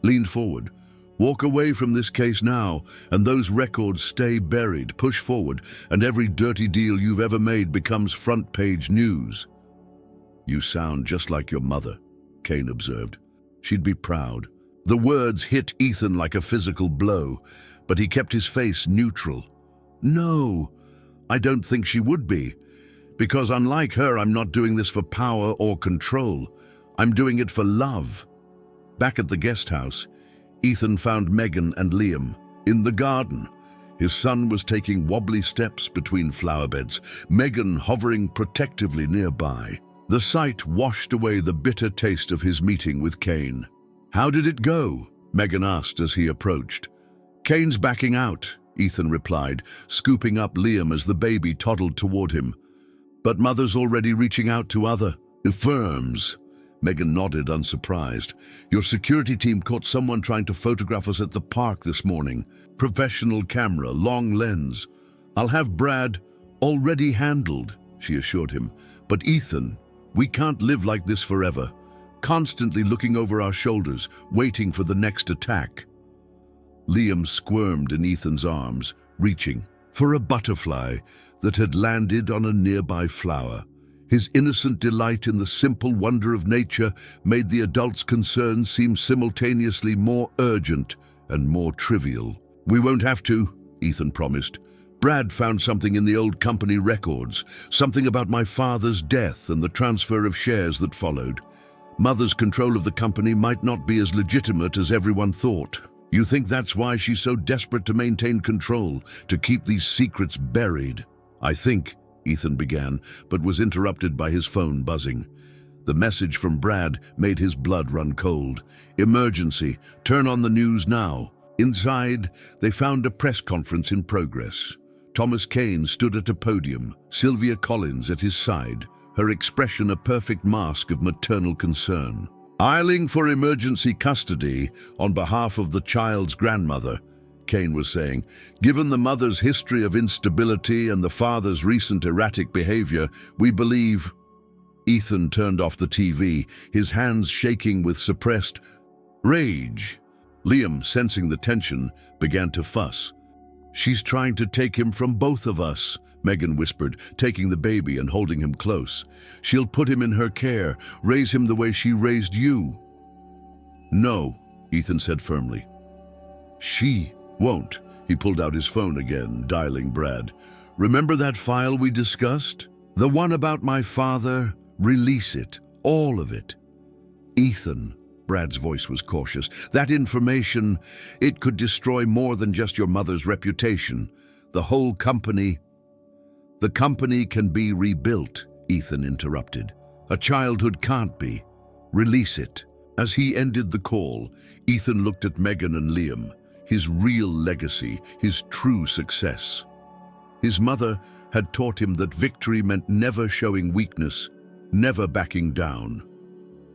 S1: leaned forward. Walk away from this case now, and those records stay buried. Push forward, and every dirty deal you've ever made becomes front-page news. You sound just like your mother, Kane observed. She'd be proud. The words hit Ethan like a physical blow, but he kept his face neutral. No, I don't think she would be. Because unlike her, I'm not doing this for power or control. I'm doing it for love. Back at the guest house, Ethan found Megan and Liam in the garden. His son was taking wobbly steps between flower beds, Megan hovering protectively nearby. The sight washed away the bitter taste of his meeting with Kane. How did it go? Megan asked as he approached. Kane's backing out, Ethan replied, scooping up Liam as the baby toddled toward him. But mother's already reaching out to other firms. Megan nodded, unsurprised. Your security team caught someone trying to photograph us at the park this morning. Professional camera, long lens. I'll have Brad already handled, she assured him. But Ethan, we can't live like this forever, constantly looking over our shoulders, waiting for the next attack. Liam squirmed in Ethan's arms, reaching for a butterfly that had landed on a nearby flower. His innocent delight in the simple wonder of nature made the adult's concerns seem simultaneously more urgent and more trivial. We won't have to, Ethan promised. Brad found something in the old company records, something about my father's death and the transfer of shares that followed. Mother's control of the company might not be as legitimate as everyone thought. You think that's why she's so desperate to maintain control, to keep these secrets buried? I think, Ethan began, but was interrupted by his phone buzzing. The message from Brad made his blood run cold. Emergency, turn on the news now. Inside, they found a press conference in progress. Thomas Kane stood at a podium, Sylvia Collins at his side, her expression a perfect mask of maternal concern. Filing for emergency custody on behalf of the child's grandmother, Kane was saying. Given the mother's history of instability and the father's recent erratic behavior, we believe... Ethan turned off the TV, his hands shaking with suppressed rage. Liam, sensing the tension, began to fuss. She's trying to take him from both of us, Megan whispered, taking the baby and holding him close. She'll put him in her care, raise him the way she raised you. No, Ethan said firmly. She won't. He pulled out his phone again, dialing Brad. Remember that file we discussed? The one about my father? Release it. All of it. Ethan, Brad's voice was cautious. That information, it could destroy more than just your mother's reputation. The whole company... The company can be rebuilt, Ethan interrupted. A childhood can't be. Release it. As he ended the call, Ethan looked at Megan and Liam, his real legacy, his true success. His mother had taught him that victory meant never showing weakness, never backing down.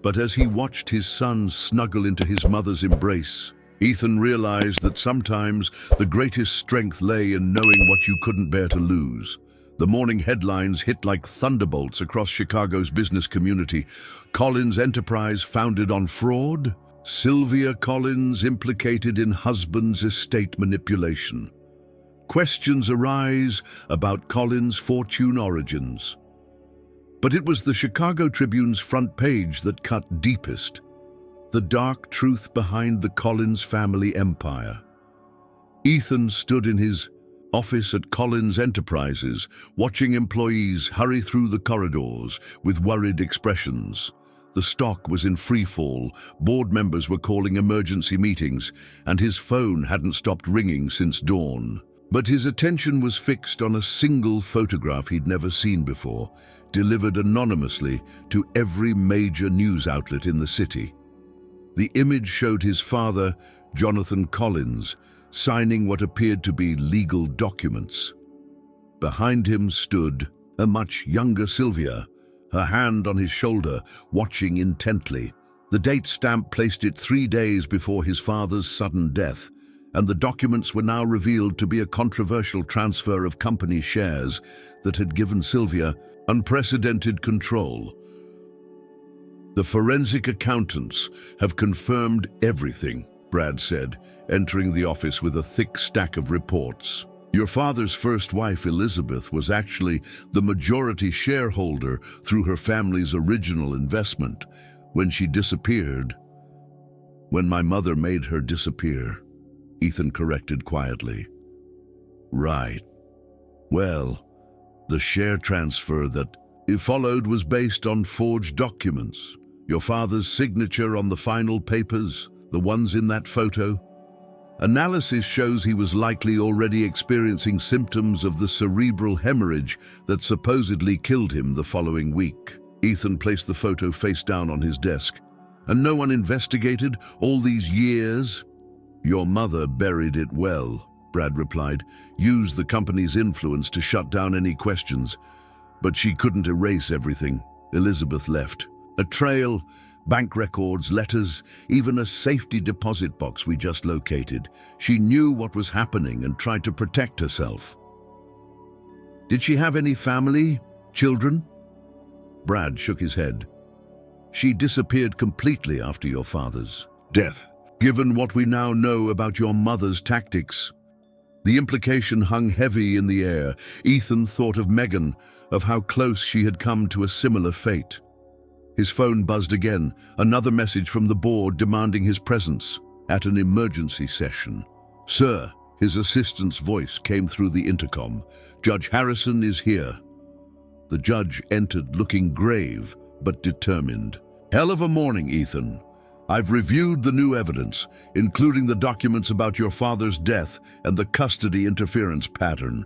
S1: But as he watched his son snuggle into his mother's embrace, Ethan realized that sometimes the greatest strength lay in knowing what you couldn't bear to lose. The morning headlines hit like thunderbolts across Chicago's business community. Collins Enterprise founded on fraud? Sylvia Collins implicated in husband's estate manipulation. Questions arise about Collins' fortune origins. But it was the Chicago Tribune's front page that cut deepest. The dark truth behind the Collins family empire. Ethan stood in his office at Collins Enterprises, watching employees hurry through the corridors with worried expressions. The stock was in free fall, board members were calling emergency meetings, and his phone hadn't stopped ringing since dawn. But his attention was fixed on a single photograph he'd never seen before, delivered anonymously to every major news outlet in the city. The image showed his father, Jonathan Collins, signing what appeared to be legal documents. Behind him stood a much younger Sylvia, her hand on his shoulder, watching intently. The date stamp placed it 3 days before his father's sudden death, and the documents were now revealed to be a controversial transfer of company shares that had given Sylvia unprecedented control. "The forensic accountants have confirmed everything," Brad said, entering the office with a thick stack of reports. "Your father's first wife, Elizabeth, was actually the majority shareholder through her family's original investment. When she disappeared, when my mother made her disappear," Ethan corrected quietly. "Right. Well, the share transfer that followed was based on forged documents. Your father's signature on the final papers, the ones in that photo. Analysis shows he was likely already experiencing symptoms of the cerebral hemorrhage that supposedly killed him the following week." Ethan placed the photo face down on his desk. "And no one investigated all these years?" "Your mother buried it well," Brad replied, "used the company's influence to shut down any questions. But she couldn't erase everything. Elizabeth left. A trail, bank records, letters, even a safety deposit box we just located. She knew what was happening and tried to protect herself." "Did she have any family? Children?" Brad shook his head. "She disappeared completely after your father's death. Given what we now know about your mother's tactics." The implication hung heavy in the air. Ethan thought of Megan, of how close she had come to a similar fate. His phone buzzed again, another message from the board demanding his presence at an emergency session. "Sir," his assistant's voice came through the intercom. "Judge Harrison is here." The judge entered looking grave but determined. "Hell of a morning, Ethan. I've reviewed the new evidence, including the documents about your father's death and the custody interference pattern.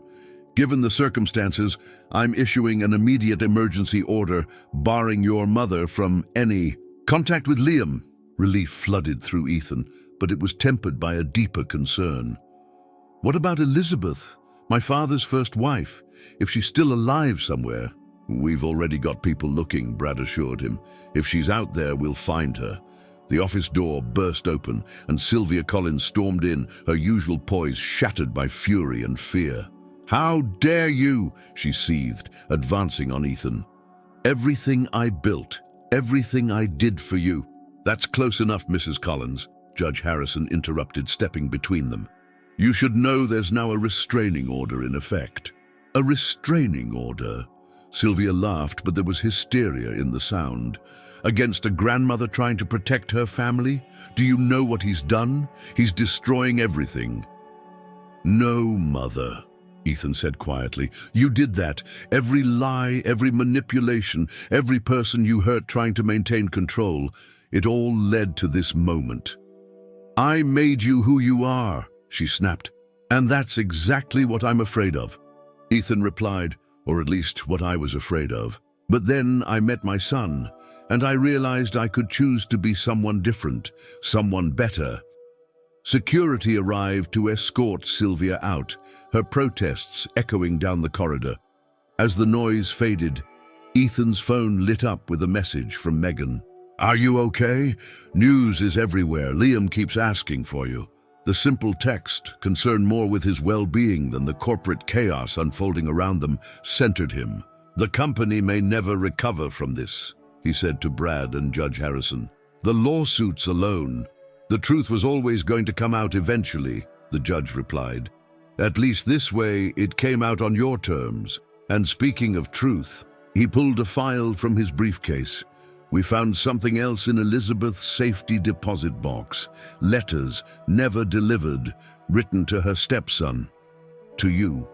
S1: Given the circumstances, I'm issuing an immediate emergency order barring your mother from any contact with Liam." Relief flooded through Ethan, but it was tempered by a deeper concern. "What about Elizabeth, my father's first wife? If she's still alive somewhere?" "We've already got people looking," Brad assured him. "If she's out there, we'll find her." The office door burst open, and Sylvia Collins stormed in, her usual poise shattered by fury and fear. "How dare you?" she seethed, advancing on Ethan. "Everything I built, everything I did for you." "That's close enough, Mrs. Collins," Judge Harrison interrupted, stepping between them. "You should know there's now a restraining order in effect." "A restraining order?" Sylvia laughed, but there was hysteria in the sound. "Against a grandmother trying to protect her family? Do you know what he's done? He's destroying everything." "No, Mother," Ethan said quietly. "You did that. Every lie, every manipulation, every person you hurt trying to maintain control, it all led to this moment." "I made you who you are," she snapped. "And that's exactly what I'm afraid of," Ethan replied, "or at least what I was afraid of. But then I met my son, and I realized I could choose to be someone different, someone better." Security arrived to escort Sylvia out, her protests echoing down the corridor. As the noise faded, Ethan's phone lit up with a message from Megan. Are you okay? News is everywhere. Liam keeps asking for you. The simple text, concerned more with his well-being than the corporate chaos unfolding around them, centered him. The company may never recover from this, he said to Brad and Judge Harrison. The lawsuits alone. The truth was always going to come out eventually, the judge replied. At least this way it came out on your terms. And speaking of truth, he pulled a file from his briefcase. We found something else in Elizabeth's safety deposit box. Letters never delivered, written to her stepson. To you.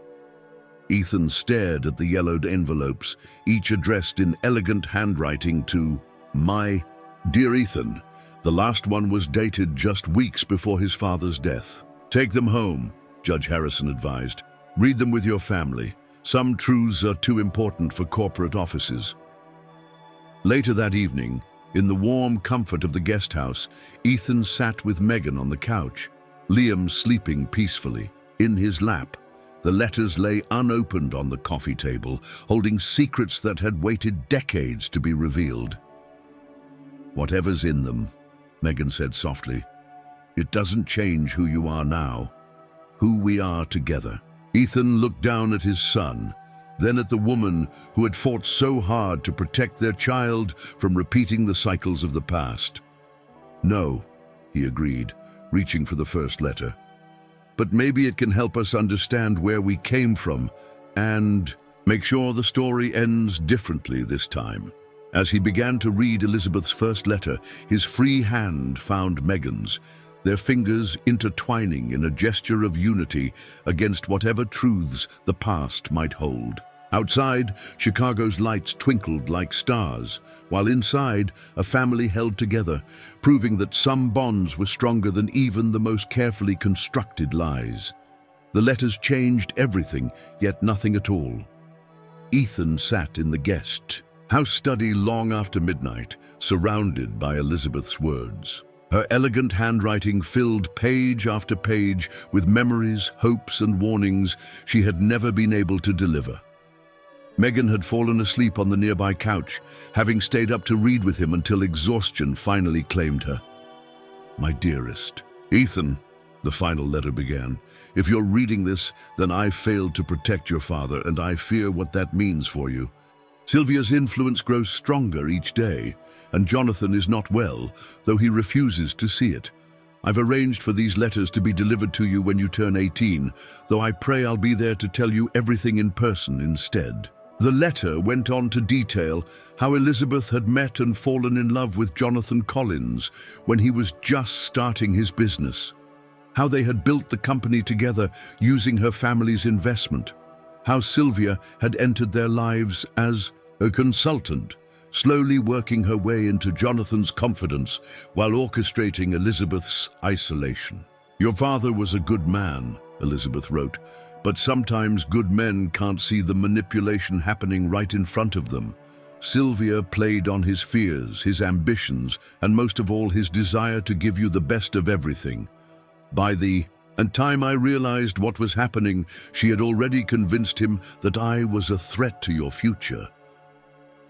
S1: Ethan stared at the yellowed envelopes, each addressed in elegant handwriting to my dear Ethan. The last one was dated just weeks before his father's death. Take them home, Judge Harrison advised. Read them with your family. Some truths are too important for corporate offices. Later that evening, in the warm comfort of the guest house, Ethan sat with Megan on the couch, Liam sleeping peacefully. In his lap, the letters lay unopened on the coffee table, holding secrets that had waited decades to be revealed. Whatever's in them, Megan said softly, it doesn't change who you are now, who we are together. Ethan looked down at his son, then at the woman who had fought so hard to protect their child from repeating the cycles of the past. No, he agreed, reaching for the first letter. But maybe it can help us understand where we came from and make sure the story ends differently this time. As he began to read Elizabeth's first letter, his free hand found Megan's, their fingers intertwining in a gesture of unity against whatever truths the past might hold. Outside, Chicago's lights twinkled like stars, while inside, a family held together, proving that some bonds were stronger than even the most carefully constructed lies. The letters changed everything, yet nothing at all. Ethan sat in the guest house study long after midnight, surrounded by Elizabeth's words. Her elegant handwriting filled page after page with memories, hopes, and warnings she had never been able to deliver. Megan had fallen asleep on the nearby couch, having stayed up to read with him until exhaustion finally claimed her. My dearest, Ethan, the final letter began, if you're reading this, then I failed to protect your father, and I fear what that means for you. Sylvia's influence grows stronger each day, and Jonathan is not well, though he refuses to see it. I've arranged for these letters to be delivered to you when you turn 18, though I pray I'll be there to tell you everything in person instead. The letter went on to detail how Elizabeth had met and fallen in love with Jonathan Collins when he was just starting his business, how they had built the company together using her family's investment, how Sylvia had entered their lives as a consultant, slowly working her way into Jonathan's confidence while orchestrating Elizabeth's isolation. Your father was a good man, Elizabeth wrote, but sometimes good men can't see the manipulation happening right in front of them. Sylvia played on his fears, his ambitions, and most of all his desire to give you the best of everything. By the time I realized what was happening, she had already convinced him that I was a threat to your future.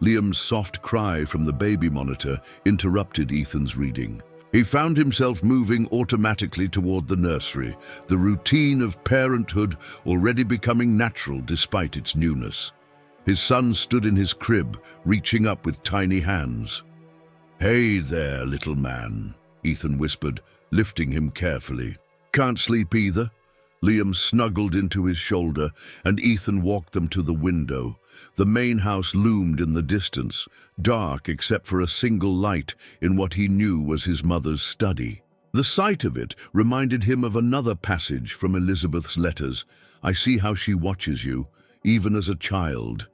S1: Liam's soft cry from the baby monitor interrupted Ethan's reading. He found himself moving automatically toward the nursery, the routine of parenthood already becoming natural despite its newness. His son stood in his crib, reaching up with tiny hands. Hey there, little man, Ethan whispered, lifting him carefully. Can't sleep either? Liam snuggled into his shoulder, and Ethan walked them to the window. The main house loomed in the distance, dark except for a single light in what he knew was his mother's study. The sight of it reminded him of another passage from Elizabeth's letters. I see how she watches you, even as a child.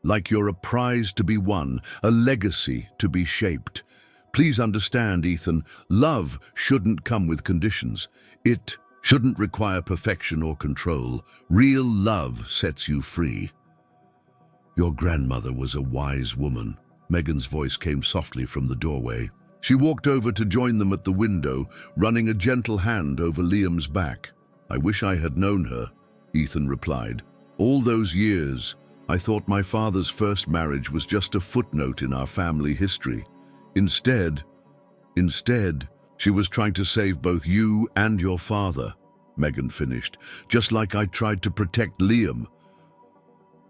S1: Like you're a prize to be won, a legacy to be shaped. Please understand, Ethan, love shouldn't come with conditions. It shouldn't require perfection or control. Real love sets you free. Your grandmother was a wise woman. Megan's voice came softly from the doorway. She walked over to join them at the window, running a gentle hand over Liam's back. I wish I had known her, Ethan replied. All those years, I thought my father's first marriage was just a footnote in our family history. Instead, she was trying to save both you and your father, Megan finished, just like I tried to protect Liam.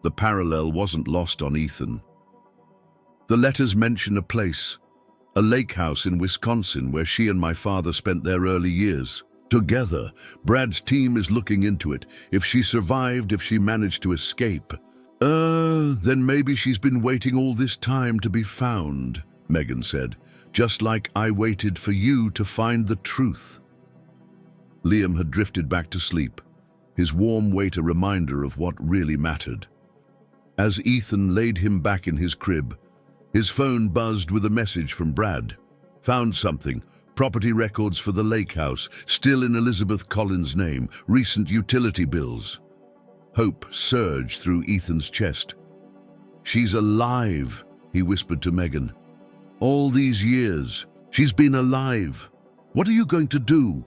S1: The parallel wasn't lost on Ethan. The letters mention a place, a lake house in Wisconsin where she and my father spent their early years. Together, Brad's team is looking into it. If she survived, if she managed to escape. Then maybe she's been waiting all this time to be found, Megan said, just like I waited for you to find the truth. Liam had drifted back to sleep, his warm weight a reminder of what really mattered. As Ethan laid him back in his crib, his phone buzzed with a message from Brad. Found something. Property records for the lake house, still in Elizabeth Collins' name, recent utility bills. Hope surged through Ethan's chest. She's alive, he whispered to Megan. All these years, she's been alive. What are you going to do?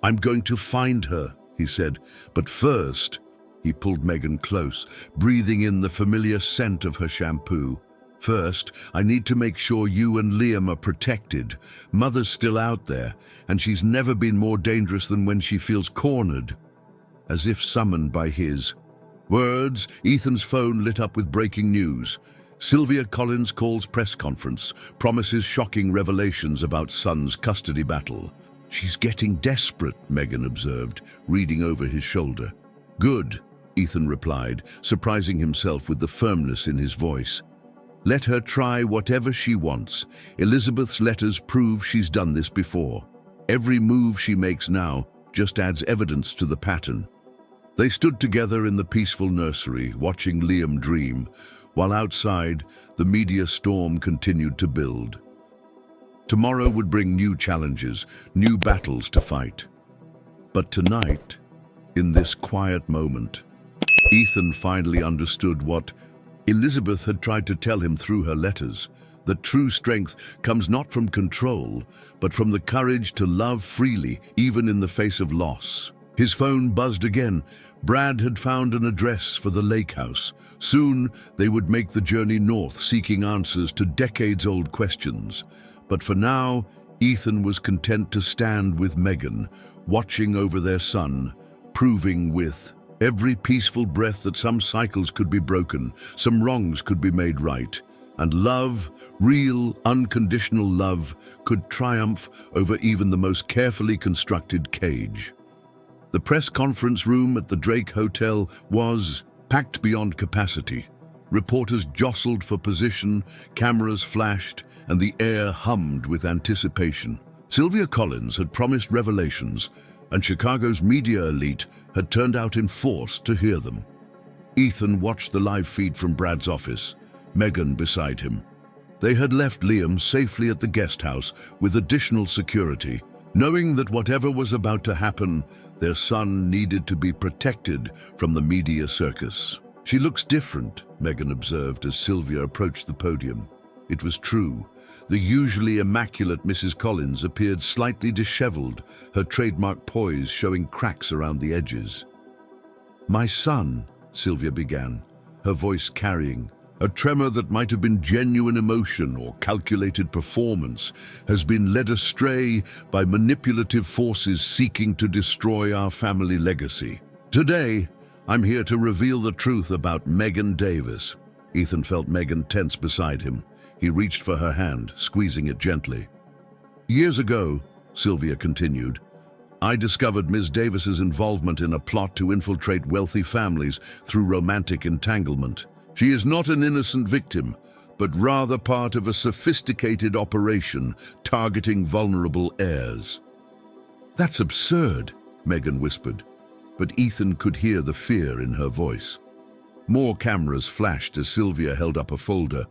S1: I'm going to find her, he said. But first, he pulled Megan close, breathing in the familiar scent of her shampoo. First, I need to make sure you and Liam are protected. Mother's still out there, and she's never been more dangerous than when she feels cornered. As if summoned by his words, Ethan's phone lit up with breaking news. Sylvia Collins calls press conference, promises shocking revelations about son's custody battle. She's getting desperate, Megan observed, reading over his shoulder. Good, Ethan replied, surprising himself with the firmness in his voice. Let her try whatever she wants. Elizabeth's letters prove she's done this before. Every move she makes now just adds evidence to the pattern. They stood together in the peaceful nursery, watching Liam dream, while outside, the media storm continued to build. Tomorrow would bring new challenges, new battles to fight. But tonight, in this quiet moment, Ethan finally understood what Elizabeth had tried to tell him through her letters, that true strength comes not from control, but from the courage to love freely, even in the face of loss. His phone buzzed again. Brad had found an address for the lake house. Soon, they would make the journey north, seeking answers to decades-old questions. But for now, Ethan was content to stand with Megan, watching over their son, proving with every peaceful breath that some cycles could be broken, some wrongs could be made right, and love, real, unconditional love, could triumph over even the most carefully constructed cage. The press conference room at the Drake Hotel was packed beyond capacity. Reporters jostled for position, cameras flashed, and the air hummed with anticipation. Sylvia Collins had promised revelations, and Chicago's media elite had turned out in force to hear them. Ethan watched the live feed from Brad's office, Megan beside him. They had left Liam safely at the guest house with additional security, knowing that whatever was about to happen, their son needed to be protected from the media circus. She looks different, Megan observed as Sylvia approached the podium. It was true. The usually immaculate Mrs. Collins appeared slightly disheveled, her trademark poise showing cracks around the edges. My son, Sylvia began, her voice carrying a tremor that might have been genuine emotion or calculated performance, has been led astray by manipulative forces seeking to destroy our family legacy. Today, I'm here to reveal the truth about Megan Davis. Ethan felt Megan tense beside him. He reached for her hand, squeezing it gently. Years ago, Sylvia continued, I discovered Ms. Davis's involvement in a plot to infiltrate wealthy families through romantic entanglement. She is not an innocent victim, but rather part of a sophisticated operation targeting vulnerable heirs. That's absurd, Megan whispered, but Ethan could hear the fear in her voice. More cameras flashed as Sylvia held up a folder.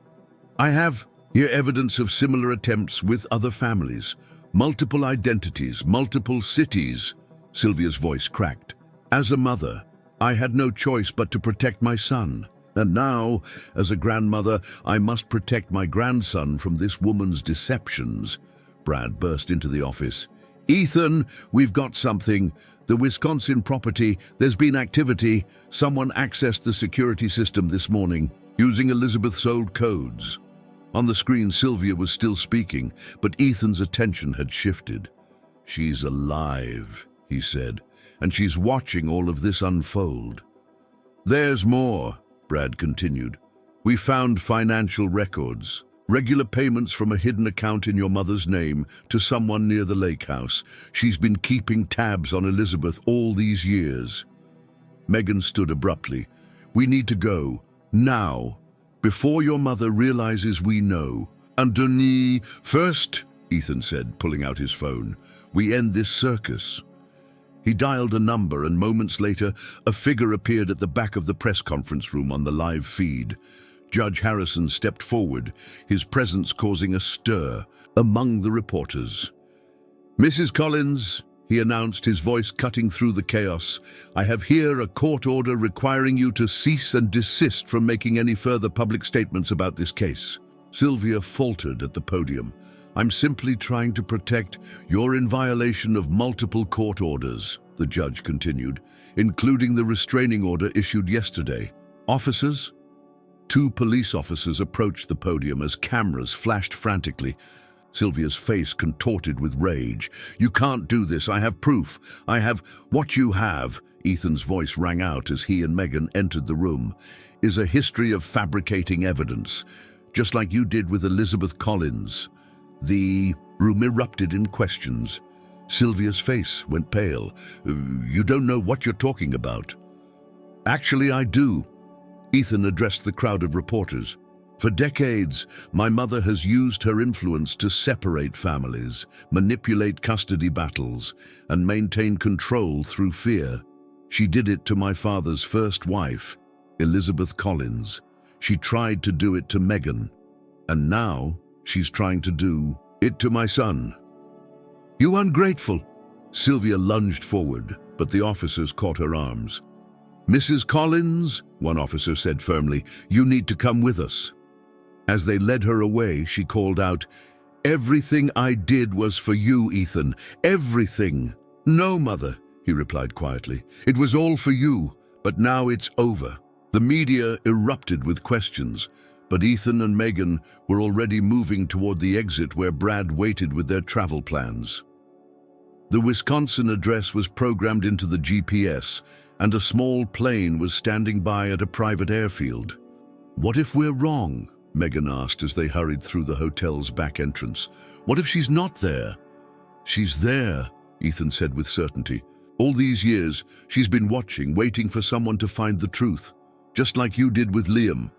S1: I have here evidence of similar attempts with other families. Multiple identities, multiple cities. Sylvia's voice cracked. As a mother, I had no choice but to protect my son. And now, as a grandmother, I must protect my grandson from this woman's deceptions. Brad burst into the office. Ethan, we've got something. The Wisconsin property, there's been activity. Someone accessed the security system this morning, using Elizabeth's old codes. On the screen, Sylvia was still speaking, but Ethan's attention had shifted. "She's alive," he said, "and she's watching all of this unfold." "There's more," Brad continued. "We found financial records. Regular payments from a hidden account in your mother's name to someone near the lake house. She's been keeping tabs on Elizabeth all these years." Megan stood abruptly. "We need to go. Now. Before your mother realizes we know." "And Denis, first," Ethan said, pulling out his phone, "we end this circus." He dialed a number, and moments later, a figure appeared at the back of the press conference room on the live feed. Judge Harrison stepped forward, his presence causing a stir among the reporters. "Mrs. Collins," he announced, his voice cutting through the chaos, "I have here a court order requiring you to cease and desist from making any further public statements about this case." Sylvia faltered at the podium. "I'm simply trying to protect. You're in violation of multiple court orders," the judge continued, "including the restraining order issued yesterday." "Officers?" Two police officers approached the podium as cameras flashed frantically. Sylvia's face contorted with rage. "You can't do this. I have proof. I have—" "What you have," Ethan's voice rang out as he and Megan entered the room, "is a history of fabricating evidence, just like you did with Elizabeth Collins." The room erupted in questions. Sylvia's face went pale. "You don't know what you're talking about." "Actually, I do." Ethan addressed the crowd of reporters. "For decades, my mother has used her influence to separate families, manipulate custody battles, and maintain control through fear. She did it to my father's first wife, Elizabeth Collins. She tried to do it to Megan. And now she's trying to do it to my son." "You ungrateful!" Sylvia lunged forward, but the officers caught her arms. "Mrs. Collins," one officer said firmly, "you need to come with us." As they led her away, she called out, "Everything I did was for you, Ethan. Everything." "No, Mother," he replied quietly. "It was all for you, but now it's over." The media erupted with questions, but Ethan and Megan were already moving toward the exit where Brad waited with their travel plans. The Wisconsin address was programmed into the GPS, and a small plane was standing by at a private airfield. "What if we're wrong?" Megan asked as they hurried through the hotel's back entrance. "What if she's not there?" "She's there," Ethan said with certainty. "All these years, she's been watching, waiting for someone to find the truth, just like you did with Liam."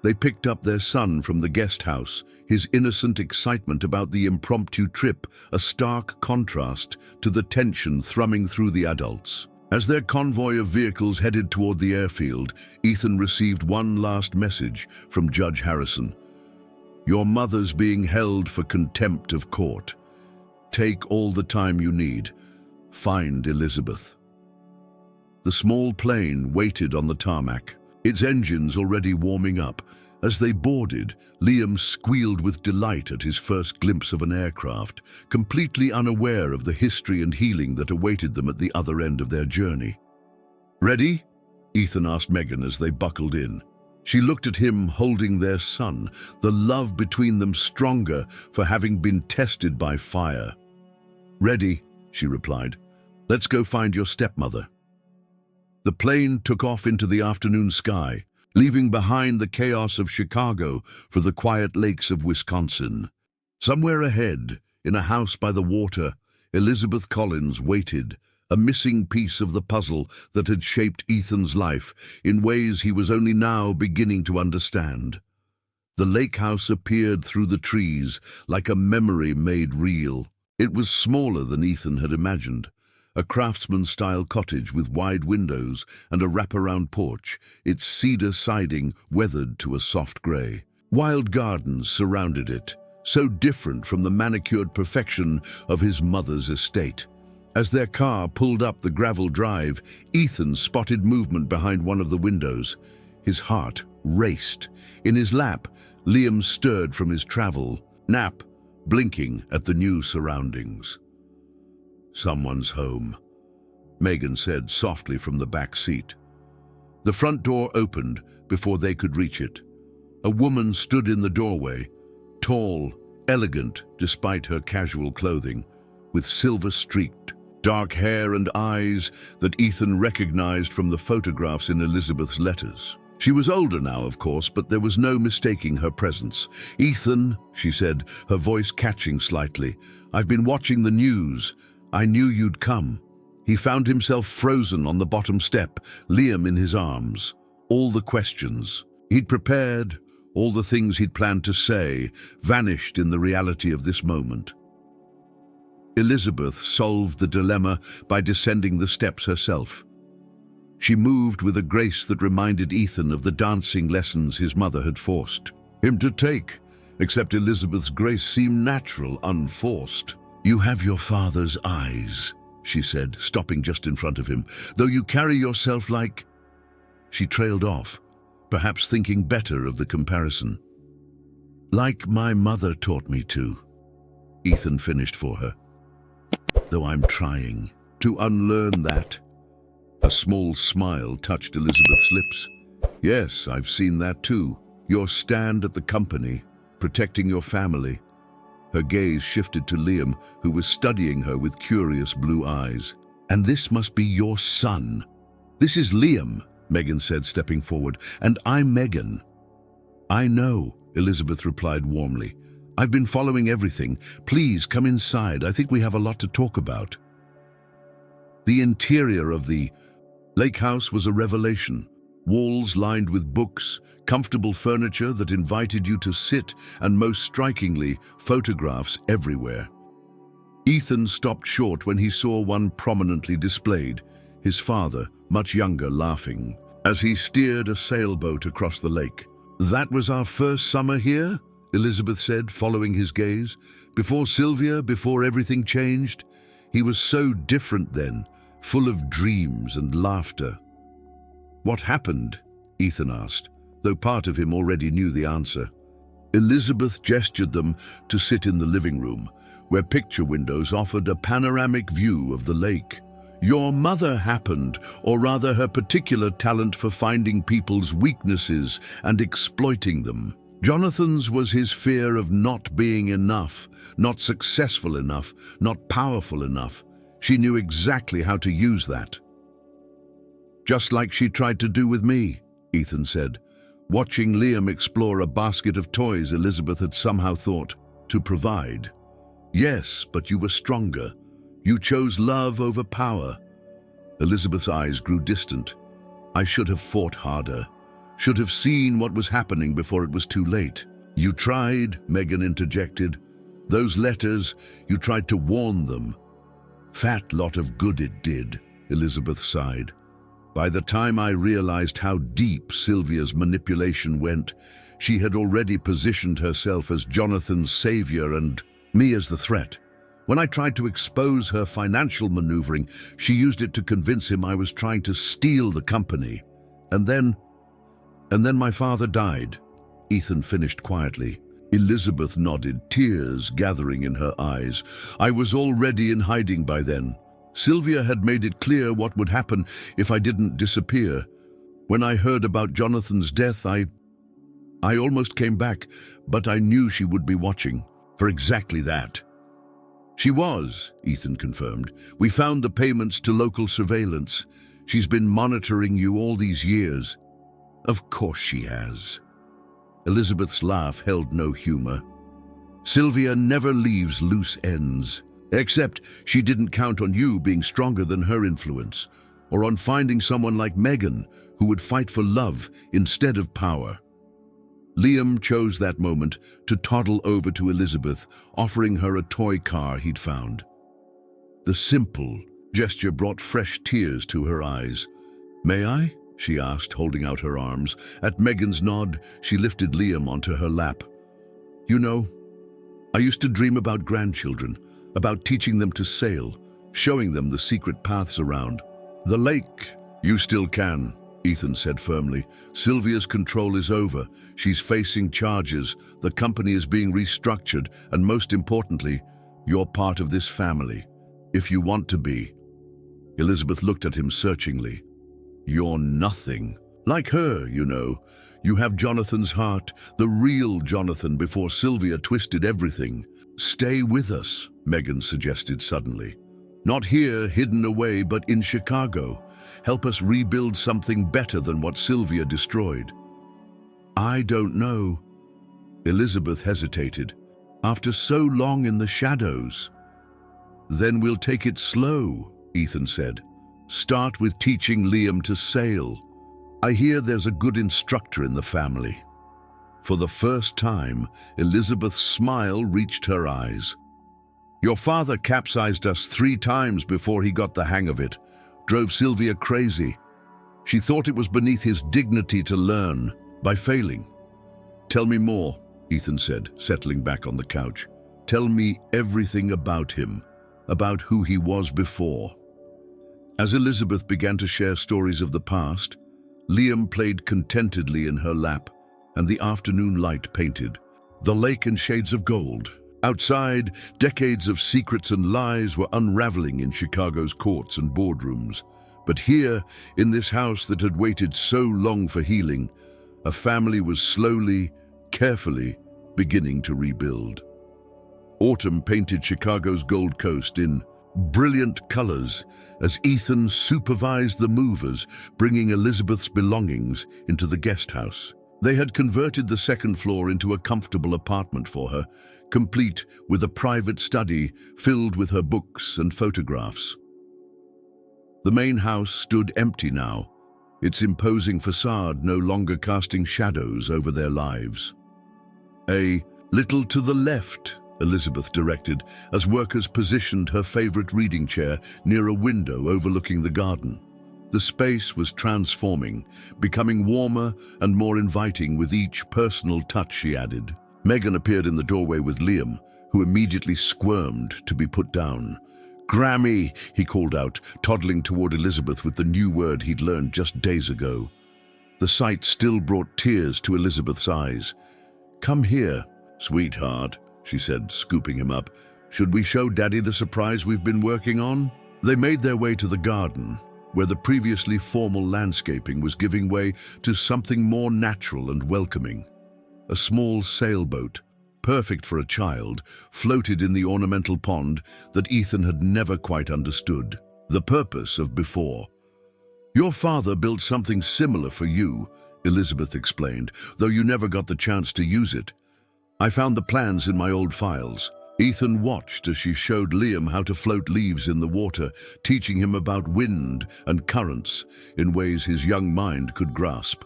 S1: They picked up their son from the guest house, his innocent excitement about the impromptu trip a stark contrast to the tension thrumming through the adults. As their convoy of vehicles headed toward the airfield, Ethan received one last message from Judge Harrison. "Your mother's being held for contempt of court. Take all the time you need. Find Elizabeth." The small plane waited on the tarmac, its engines already warming up. As they boarded, Liam squealed with delight at his first glimpse of an aircraft, completely unaware of the history and healing that awaited them at the other end of their journey. "Ready?" Ethan asked Megan as they buckled in. She looked at him holding their son, the love between them stronger for having been tested by fire. "Ready," she replied. "Let's go find your stepmother." The plane took off into the afternoon sky, leaving behind the chaos of Chicago for the quiet lakes of Wisconsin. Somewhere ahead, in a house by the water, Elizabeth Collins waited, a missing piece of the puzzle that had shaped Ethan's life in ways he was only now beginning to understand. The lake house appeared through the trees like a memory made real. It was smaller than Ethan had imagined. A craftsman-style cottage with wide windows and a wraparound porch, its cedar siding weathered to a soft grey. Wild gardens surrounded it, so different from the manicured perfection of his mother's estate. As their car pulled up the gravel drive, Ethan spotted movement behind one of the windows. His heart raced. In his lap, Liam stirred from his travel nap, blinking at the new surroundings. "Someone's home," Megan said softly from the back seat. The front door opened before they could reach it. A woman stood in the doorway, tall, elegant despite her casual clothing, with silver-streaked, dark hair and eyes that Ethan recognized from the photographs in Elizabeth's letters. She was older now, of course, but there was no mistaking her presence. "Ethan," she said, her voice catching slightly, "I've been watching the news. I knew you'd come." He found himself frozen on the bottom step, Liam in his arms. All the questions he'd prepared, all the things he'd planned to say, vanished in the reality of this moment. Elizabeth solved the dilemma by descending the steps herself. She moved with a grace that reminded Ethan of the dancing lessons his mother had forced him to take, except Elizabeth's grace seemed natural, unforced. "You have your father's eyes," she said, stopping just in front of him, "though you carry yourself like—" She trailed off, perhaps thinking better of the comparison. "Like my mother taught me to," Ethan finished for her. "Though I'm trying to unlearn that." A small smile touched Elizabeth's lips. "Yes, I've seen that too. Your stand at the company, protecting your family." Her gaze shifted to Liam, who was studying her with curious blue eyes. "And this must be your son." "This is Liam," Megan said, stepping forward, "and I'm Megan." "I know," Elizabeth replied warmly. "I've been following everything. Please come inside. I think we have a lot to talk about." The interior of the lake house was a revelation. Walls lined with books, comfortable furniture that invited you to sit, and most strikingly, photographs everywhere. Ethan stopped short when he saw one prominently displayed, his father, much younger, laughing, as he steered a sailboat across the lake. "That was our first summer here," Elizabeth said, following his gaze. "Before Sylvia, before everything changed. He was so different then, full of dreams and laughter." "What happened?" Ethan asked, though part of him already knew the answer. Elizabeth gestured them to sit in the living room, where picture windows offered a panoramic view of the lake. "Your mother happened, or rather her particular talent for finding people's weaknesses and exploiting them. Jonathan's was his fear of not being enough, not successful enough, not powerful enough. She knew exactly how to use that. Just like she tried to do with me," Ethan said, watching Liam explore a basket of toys Elizabeth had somehow thought to provide. "Yes, but you were stronger. You chose love over power." Elizabeth's eyes grew distant. "I should have fought harder, should have seen what was happening before it was too late." "You tried," Megan interjected. "Those letters, you tried to warn them." "Fat lot of good it did," Elizabeth sighed. "By the time I realized how deep Sylvia's manipulation went, she had already positioned herself as Jonathan's savior and me as the threat. When I tried to expose her financial maneuvering, she used it to convince him I was trying to steal the company. And then my father died," Ethan finished quietly. Elizabeth nodded, tears gathering in her eyes. "I was already in hiding by then. Sylvia had made it clear what would happen if I didn't disappear. When I heard about Jonathan's death, I almost came back, but I knew she would be watching for exactly that." "She was," Ethan confirmed. "We found the payments to local surveillance. She's been monitoring you all these years." "Of course she has." Elizabeth's laugh held no humor. "Sylvia never leaves loose ends. Except she didn't count on you being stronger than her influence, or on finding someone like Megan who would fight for love instead of power." Liam chose that moment to toddle over to Elizabeth, offering her a toy car he'd found. The simple gesture brought fresh tears to her eyes. "May I?" she asked, holding out her arms. At Megan's nod, she lifted Liam onto her lap. "You know, I used to dream about grandchildren, about teaching them to sail, showing them the secret paths around the lake." "You still can," Ethan said firmly. "Sylvia's control is over. She's facing charges. The company is being restructured, and most importantly, you're part of this family, if you want to be." Elizabeth looked at him searchingly. "You're nothing Like her, you know. You have Jonathan's heart, the real Jonathan, before Sylvia twisted everything. Stay with us, Megan suggested suddenly. Not here, hidden away, but in Chicago. Help us rebuild something better than what Sylvia destroyed. I don't know. Elizabeth hesitated. After so long in the shadows. Then we'll take it slow, Ethan said. Start with teaching Liam to sail. I hear there's a good instructor in the family. For the first time, Elizabeth's smile reached her eyes. Your father capsized us 3 times before he got the hang of it. Drove Sylvia crazy. She thought it was beneath his dignity to learn by failing. Tell me more, Ethan said, settling back on the couch. Tell me everything about him, about who he was before. As Elizabeth began to share stories of the past, Liam played contentedly in her lap, and the afternoon light painted the lake in shades of gold. Outside, decades of secrets and lies were unraveling in Chicago's courts and boardrooms. But here, in this house that had waited so long for healing, a family was slowly, carefully beginning to rebuild. Autumn painted Chicago's Gold Coast in brilliant colors as Ethan supervised the movers, bringing Elizabeth's belongings into the guest house. They had converted the second floor into a comfortable apartment for her, complete with a private study filled with her books and photographs. The main house stood empty now, its imposing facade no longer casting shadows over their lives. A little to the left, Elizabeth directed, as workers positioned her favorite reading chair near a window overlooking the garden. The space was transforming, becoming warmer and more inviting with each personal touch she added. Megan appeared in the doorway with Liam, who immediately squirmed to be put down. Grammy, he called out, toddling toward Elizabeth with the new word he'd learned just days ago. The sight still brought tears to Elizabeth's eyes. Come here, sweetheart, she said, scooping him up. Should we show Daddy the surprise we've been working on? They made their way to the garden, where the previously formal landscaping was giving way to something more natural and welcoming. A small sailboat, perfect for a child, floated in the ornamental pond that Ethan had never quite understood the purpose of before. Your father built something similar for you, Elizabeth explained, though you never got the chance to use it. I found the plans in my old files. Ethan watched as she showed Liam how to float leaves in the water, teaching him about wind and currents in ways his young mind could grasp.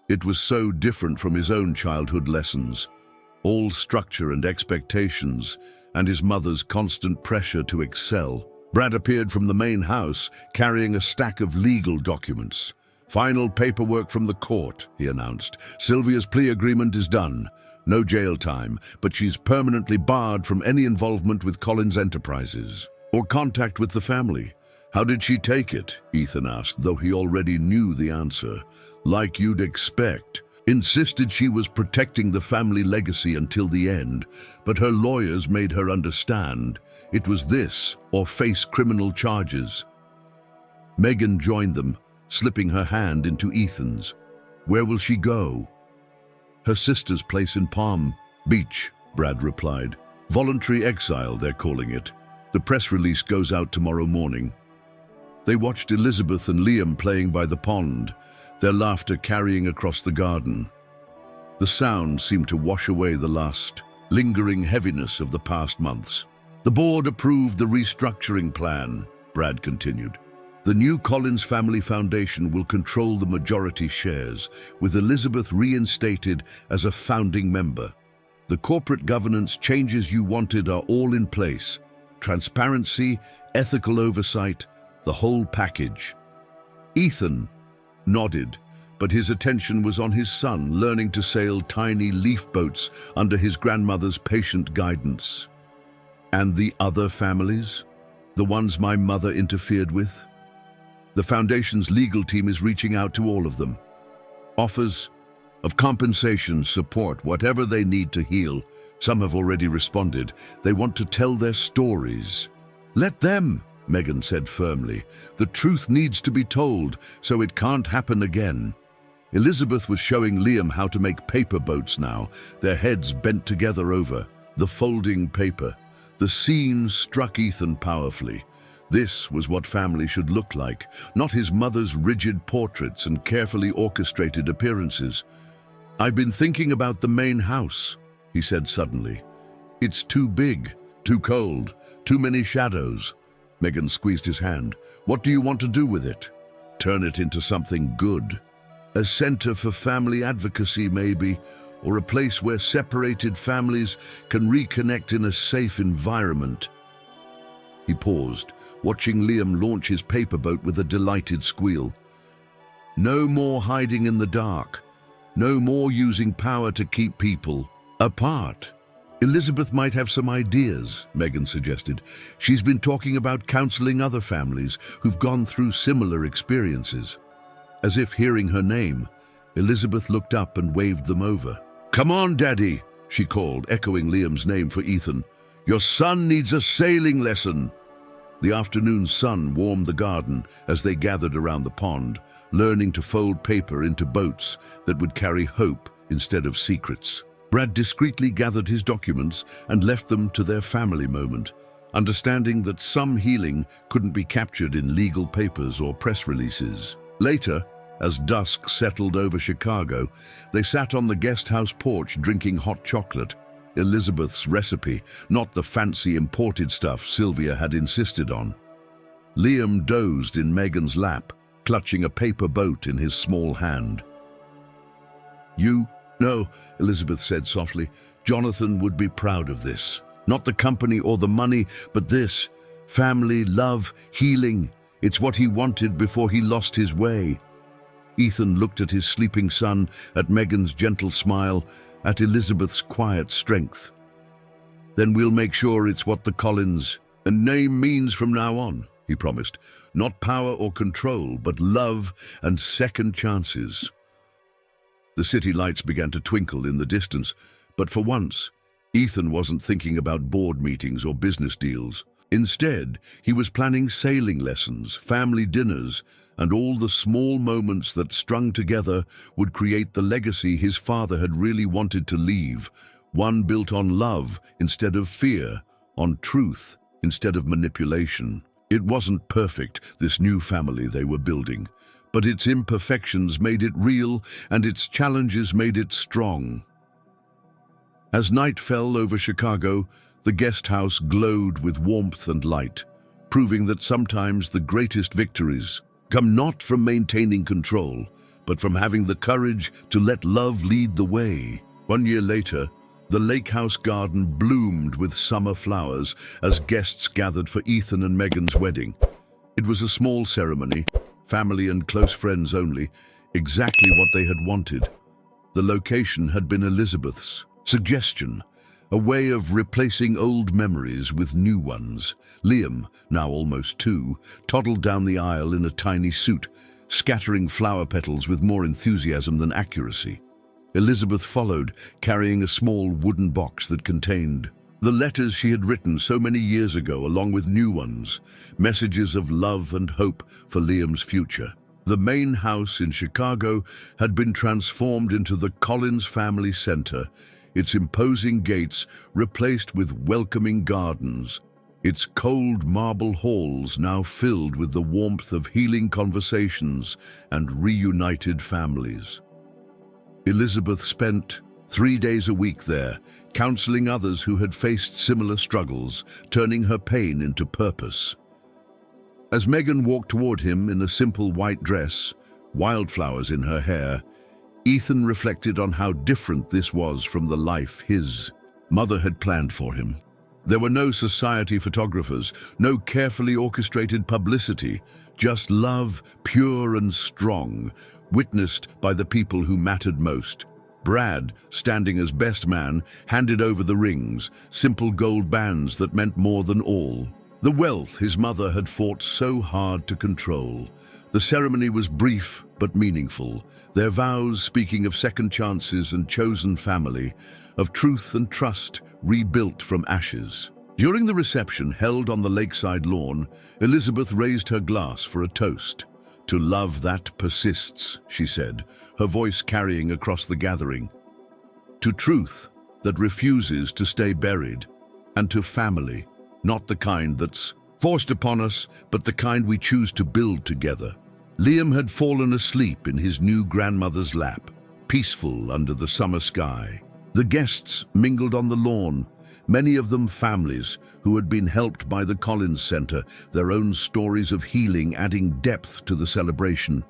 S1: It was so different from his own childhood lessons, all structure and expectations, and his mother's constant pressure to excel. Brad appeared from the main house, carrying a stack of legal documents. Final paperwork from the court, he announced. Sylvia's plea agreement is done. No jail time, but she's permanently barred from any involvement with Collins Enterprises or contact with the family. How did she take it? Ethan asked, though he already knew the answer. Like you'd expect. Insisted she was protecting the family legacy until the end, but her lawyers made her understand it was this or face criminal charges. Megan joined them, slipping her hand into Ethan's. Where will she go? Her sister's place in Palm Beach, Brad replied. Voluntary exile, they're calling it. The press release goes out tomorrow morning. They watched Elizabeth and Liam playing by the pond, their laughter carrying across the garden. The sound seemed to wash away the last, lingering heaviness of the past months. The board approved the restructuring plan, Brad continued. The new Collins Family Foundation will control the majority shares, with Elizabeth reinstated as a founding member. The corporate governance changes you wanted are all in place. Transparency, ethical oversight, the whole package. Ethan nodded, but his attention was on his son, learning to sail tiny leaf boats under his grandmother's patient guidance. And the other families? The ones my mother interfered with? The Foundation's legal team is reaching out to all of them. Offers of compensation, support, whatever they need to heal. Some have already responded. They want to tell their stories. Let them, Megan said firmly. The truth needs to be told, so it can't happen again. Elizabeth was showing Liam how to make paper boats now, their heads bent together over the folding paper. The scene struck Ethan powerfully. This was what family should look like, not his mother's rigid portraits and carefully orchestrated appearances. "I've been thinking about the main house," he said suddenly. "It's too big, too cold, too many shadows." Megan squeezed his hand. "What do you want to do with it?" "Turn it into something good. A center for family advocacy, maybe, or a place where separated families can reconnect in a safe environment." He paused, watching Liam launch his paper boat with a delighted squeal. No more hiding in the dark. No more using power to keep people apart. "Elizabeth might have some ideas," Megan suggested. "She's been talking about counseling other families who've gone through similar experiences." As if hearing her name, Elizabeth looked up and waved them over. "Come on, Daddy," she called, echoing Liam's name for Ethan. "Your son needs a sailing lesson." The afternoon sun warmed the garden as they gathered around the pond, learning to fold paper into boats that would carry hope instead of secrets. Brad discreetly gathered his documents and left them to their family moment, understanding that some healing couldn't be captured in legal papers or press releases. Later, as dusk settled over Chicago, they sat on the guest house porch drinking hot chocolate, Elizabeth's recipe, not the fancy imported stuff Sylvia had insisted on. Liam dozed in Megan's lap, clutching a paper boat in his small hand. "No," Elizabeth said softly. "Jonathan would be proud of this. Not the company or the money, but this. Family, love, healing. It's what he wanted before he lost his way." Ethan looked at his sleeping son, at Megan's gentle smile, at Elizabeth's quiet strength. "Then we'll make sure it's what the Collins and name means from now on," he promised. "Not power or control, but love and second chances." The city lights began to twinkle in the distance, but for once, Ethan wasn't thinking about board meetings or business deals. Instead, he was planning sailing lessons, family dinners, and all the small moments that, strung together, would create the legacy his father had really wanted to leave, one built on love instead of fear, on truth instead of manipulation. It wasn't perfect, this new family they were building, but its imperfections made it real and its challenges made it strong. As night fell over Chicago, the guest house glowed with warmth and light, proving that sometimes the greatest victories come not from maintaining control, but from having the courage to let love lead the way. 1 year later, the lake house garden bloomed with summer flowers as guests gathered for Ethan and Megan's wedding. It was a small ceremony, family and close friends only, exactly what they had wanted. The location had been Elizabeth's suggestion, a way of replacing old memories with new ones. Liam, now almost 2, toddled down the aisle in a tiny suit, scattering flower petals with more enthusiasm than accuracy. Elizabeth followed, carrying a small wooden box that contained the letters she had written so many years ago, along with new ones, messages of love and hope for Liam's future. The main house in Chicago had been transformed into the Collins Family Center, its imposing gates replaced with welcoming gardens, its cold marble halls now filled with the warmth of healing conversations and reunited families. Elizabeth spent 3 days a week there, counseling others who had faced similar struggles, turning her pain into purpose. As Megan walked toward him in a simple white dress, wildflowers in her hair, Ethan reflected on how different this was from the life his mother had planned for him. There were no society photographers, no carefully orchestrated publicity, just love, pure and strong, witnessed by the people who mattered most. Brad, standing as best man, handed over the rings, simple gold bands that meant more than all. The wealth his mother had fought so hard to control. The ceremony was brief but meaningful, their vows speaking of second chances and chosen family, of truth and trust rebuilt from ashes. During the reception held on the lakeside lawn, Elizabeth raised her glass for a toast. To love that persists, she said, her voice carrying across the gathering. To truth that refuses to stay buried. And to family, not the kind that's forced upon us, but the kind we choose to build together. Liam had fallen asleep in his new grandmother's lap, peaceful under the summer sky. The guests mingled on the lawn, many of them families who had been helped by the Collins Center, their own stories of healing adding depth to the celebration.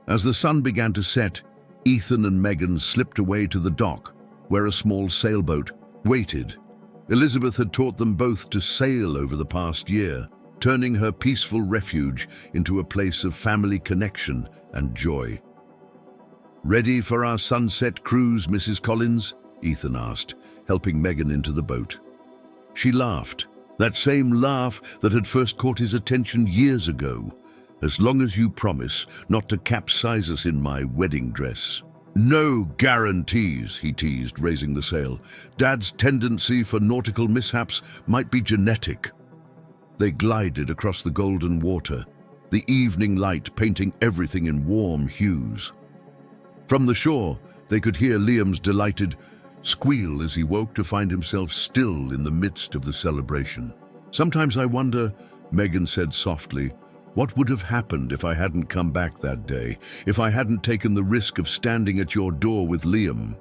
S1: As the sun began to set, Ethan and Megan slipped away to the dock, where a small sailboat waited. Elizabeth had taught them both to sail over the past year, turning her peaceful refuge into a place of family connection and joy. "Ready for our sunset cruise, Mrs. Collins?" Ethan asked, helping Megan into the boat. She laughed, that same laugh that had first caught his attention years ago. "As long as you promise not to capsize us in my wedding dress." "No guarantees," he teased, raising the sail. "Dad's tendency for nautical mishaps might be genetic." They glided across the golden water, the evening light painting everything in warm hues. From the shore, they could hear Liam's delighted squeal as he woke to find himself still in the midst of the celebration. "Sometimes I wonder," Megan said softly, "what would have happened if I hadn't come back that day, if I hadn't taken the risk of standing at your door with Liam?"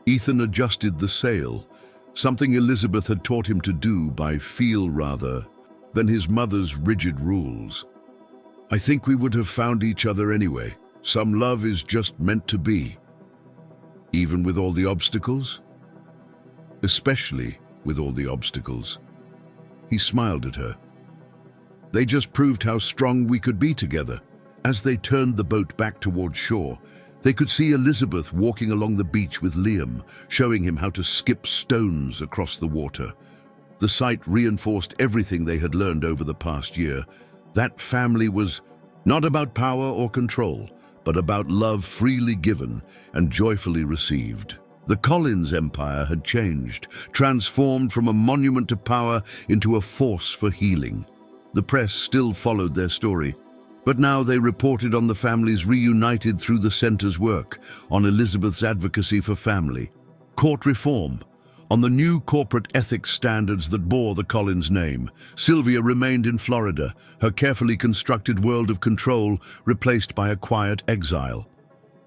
S1: Ethan adjusted the sail, something Elizabeth had taught him to do by feel rather than his mother's rigid rules. "I think we would have found each other anyway. Some love is just meant to be. Even with all the obstacles? Especially with all the obstacles." He smiled at her. "They just proved how strong we could be together." As they turned the boat back toward shore, they could see Elizabeth walking along the beach with Liam, showing him how to skip stones across the water. The sight reinforced everything they had learned over the past year. That family was not about power or control, but about love freely given and joyfully received. The Collins empire had changed, transformed from a monument to power into a force for healing. The press still followed their story, but now they reported on the families reunited through the center's work, on Elizabeth's advocacy for family, court reform, on the new corporate ethics standards that bore the Collins name. Sylvia remained in Florida, her carefully constructed world of control replaced by a quiet exile.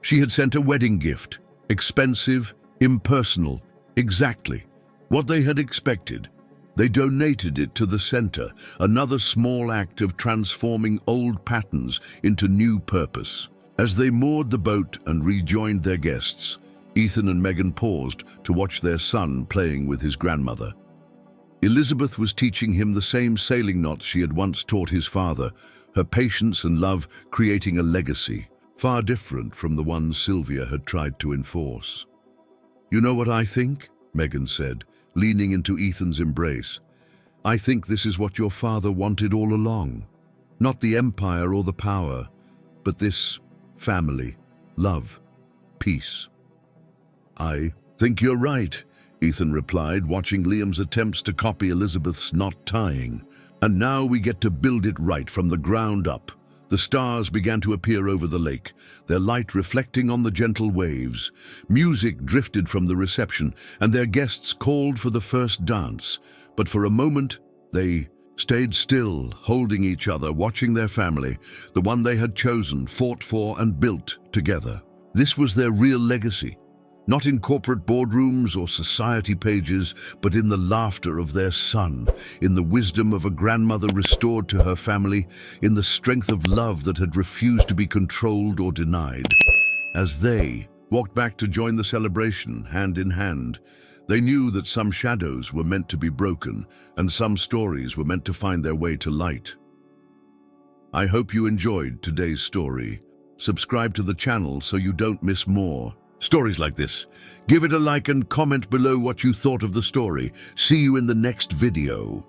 S1: She had sent a wedding gift, expensive, impersonal, exactly what they had expected. They donated it to the center, another small act of transforming old patterns into new purpose. As they moored the boat and rejoined their guests, Ethan and Megan paused to watch their son playing with his grandmother. Elizabeth was teaching him the same sailing knots she had once taught his father, her patience and love creating a legacy, far different from the one Sylvia had tried to enforce. "You know what I think?" Megan said, leaning into Ethan's embrace. "I think this is what your father wanted all along. Not the empire or the power, but this family, love, peace." "I think you're right," Ethan replied, watching Liam's attempts to copy Elizabeth's knot tying. "And now we get to build it right from the ground up." The stars began to appear over the lake, their light reflecting on the gentle waves. Music drifted from the reception, and their guests called for the first dance. But for a moment, they stayed still, holding each other, watching their family, the one they had chosen, fought for, and built together. This was their real legacy. Not in corporate boardrooms or society pages, but in the laughter of their son, in the wisdom of a grandmother restored to her family, in the strength of love that had refused to be controlled or denied. As they walked back to join the celebration, hand in hand, they knew that some shadows were meant to be broken and some stories were meant to find their way to light. I hope you enjoyed today's story. Subscribe to the channel so you don't miss more stories like this. Give it a like and comment below what you thought of the story. See you in the next video.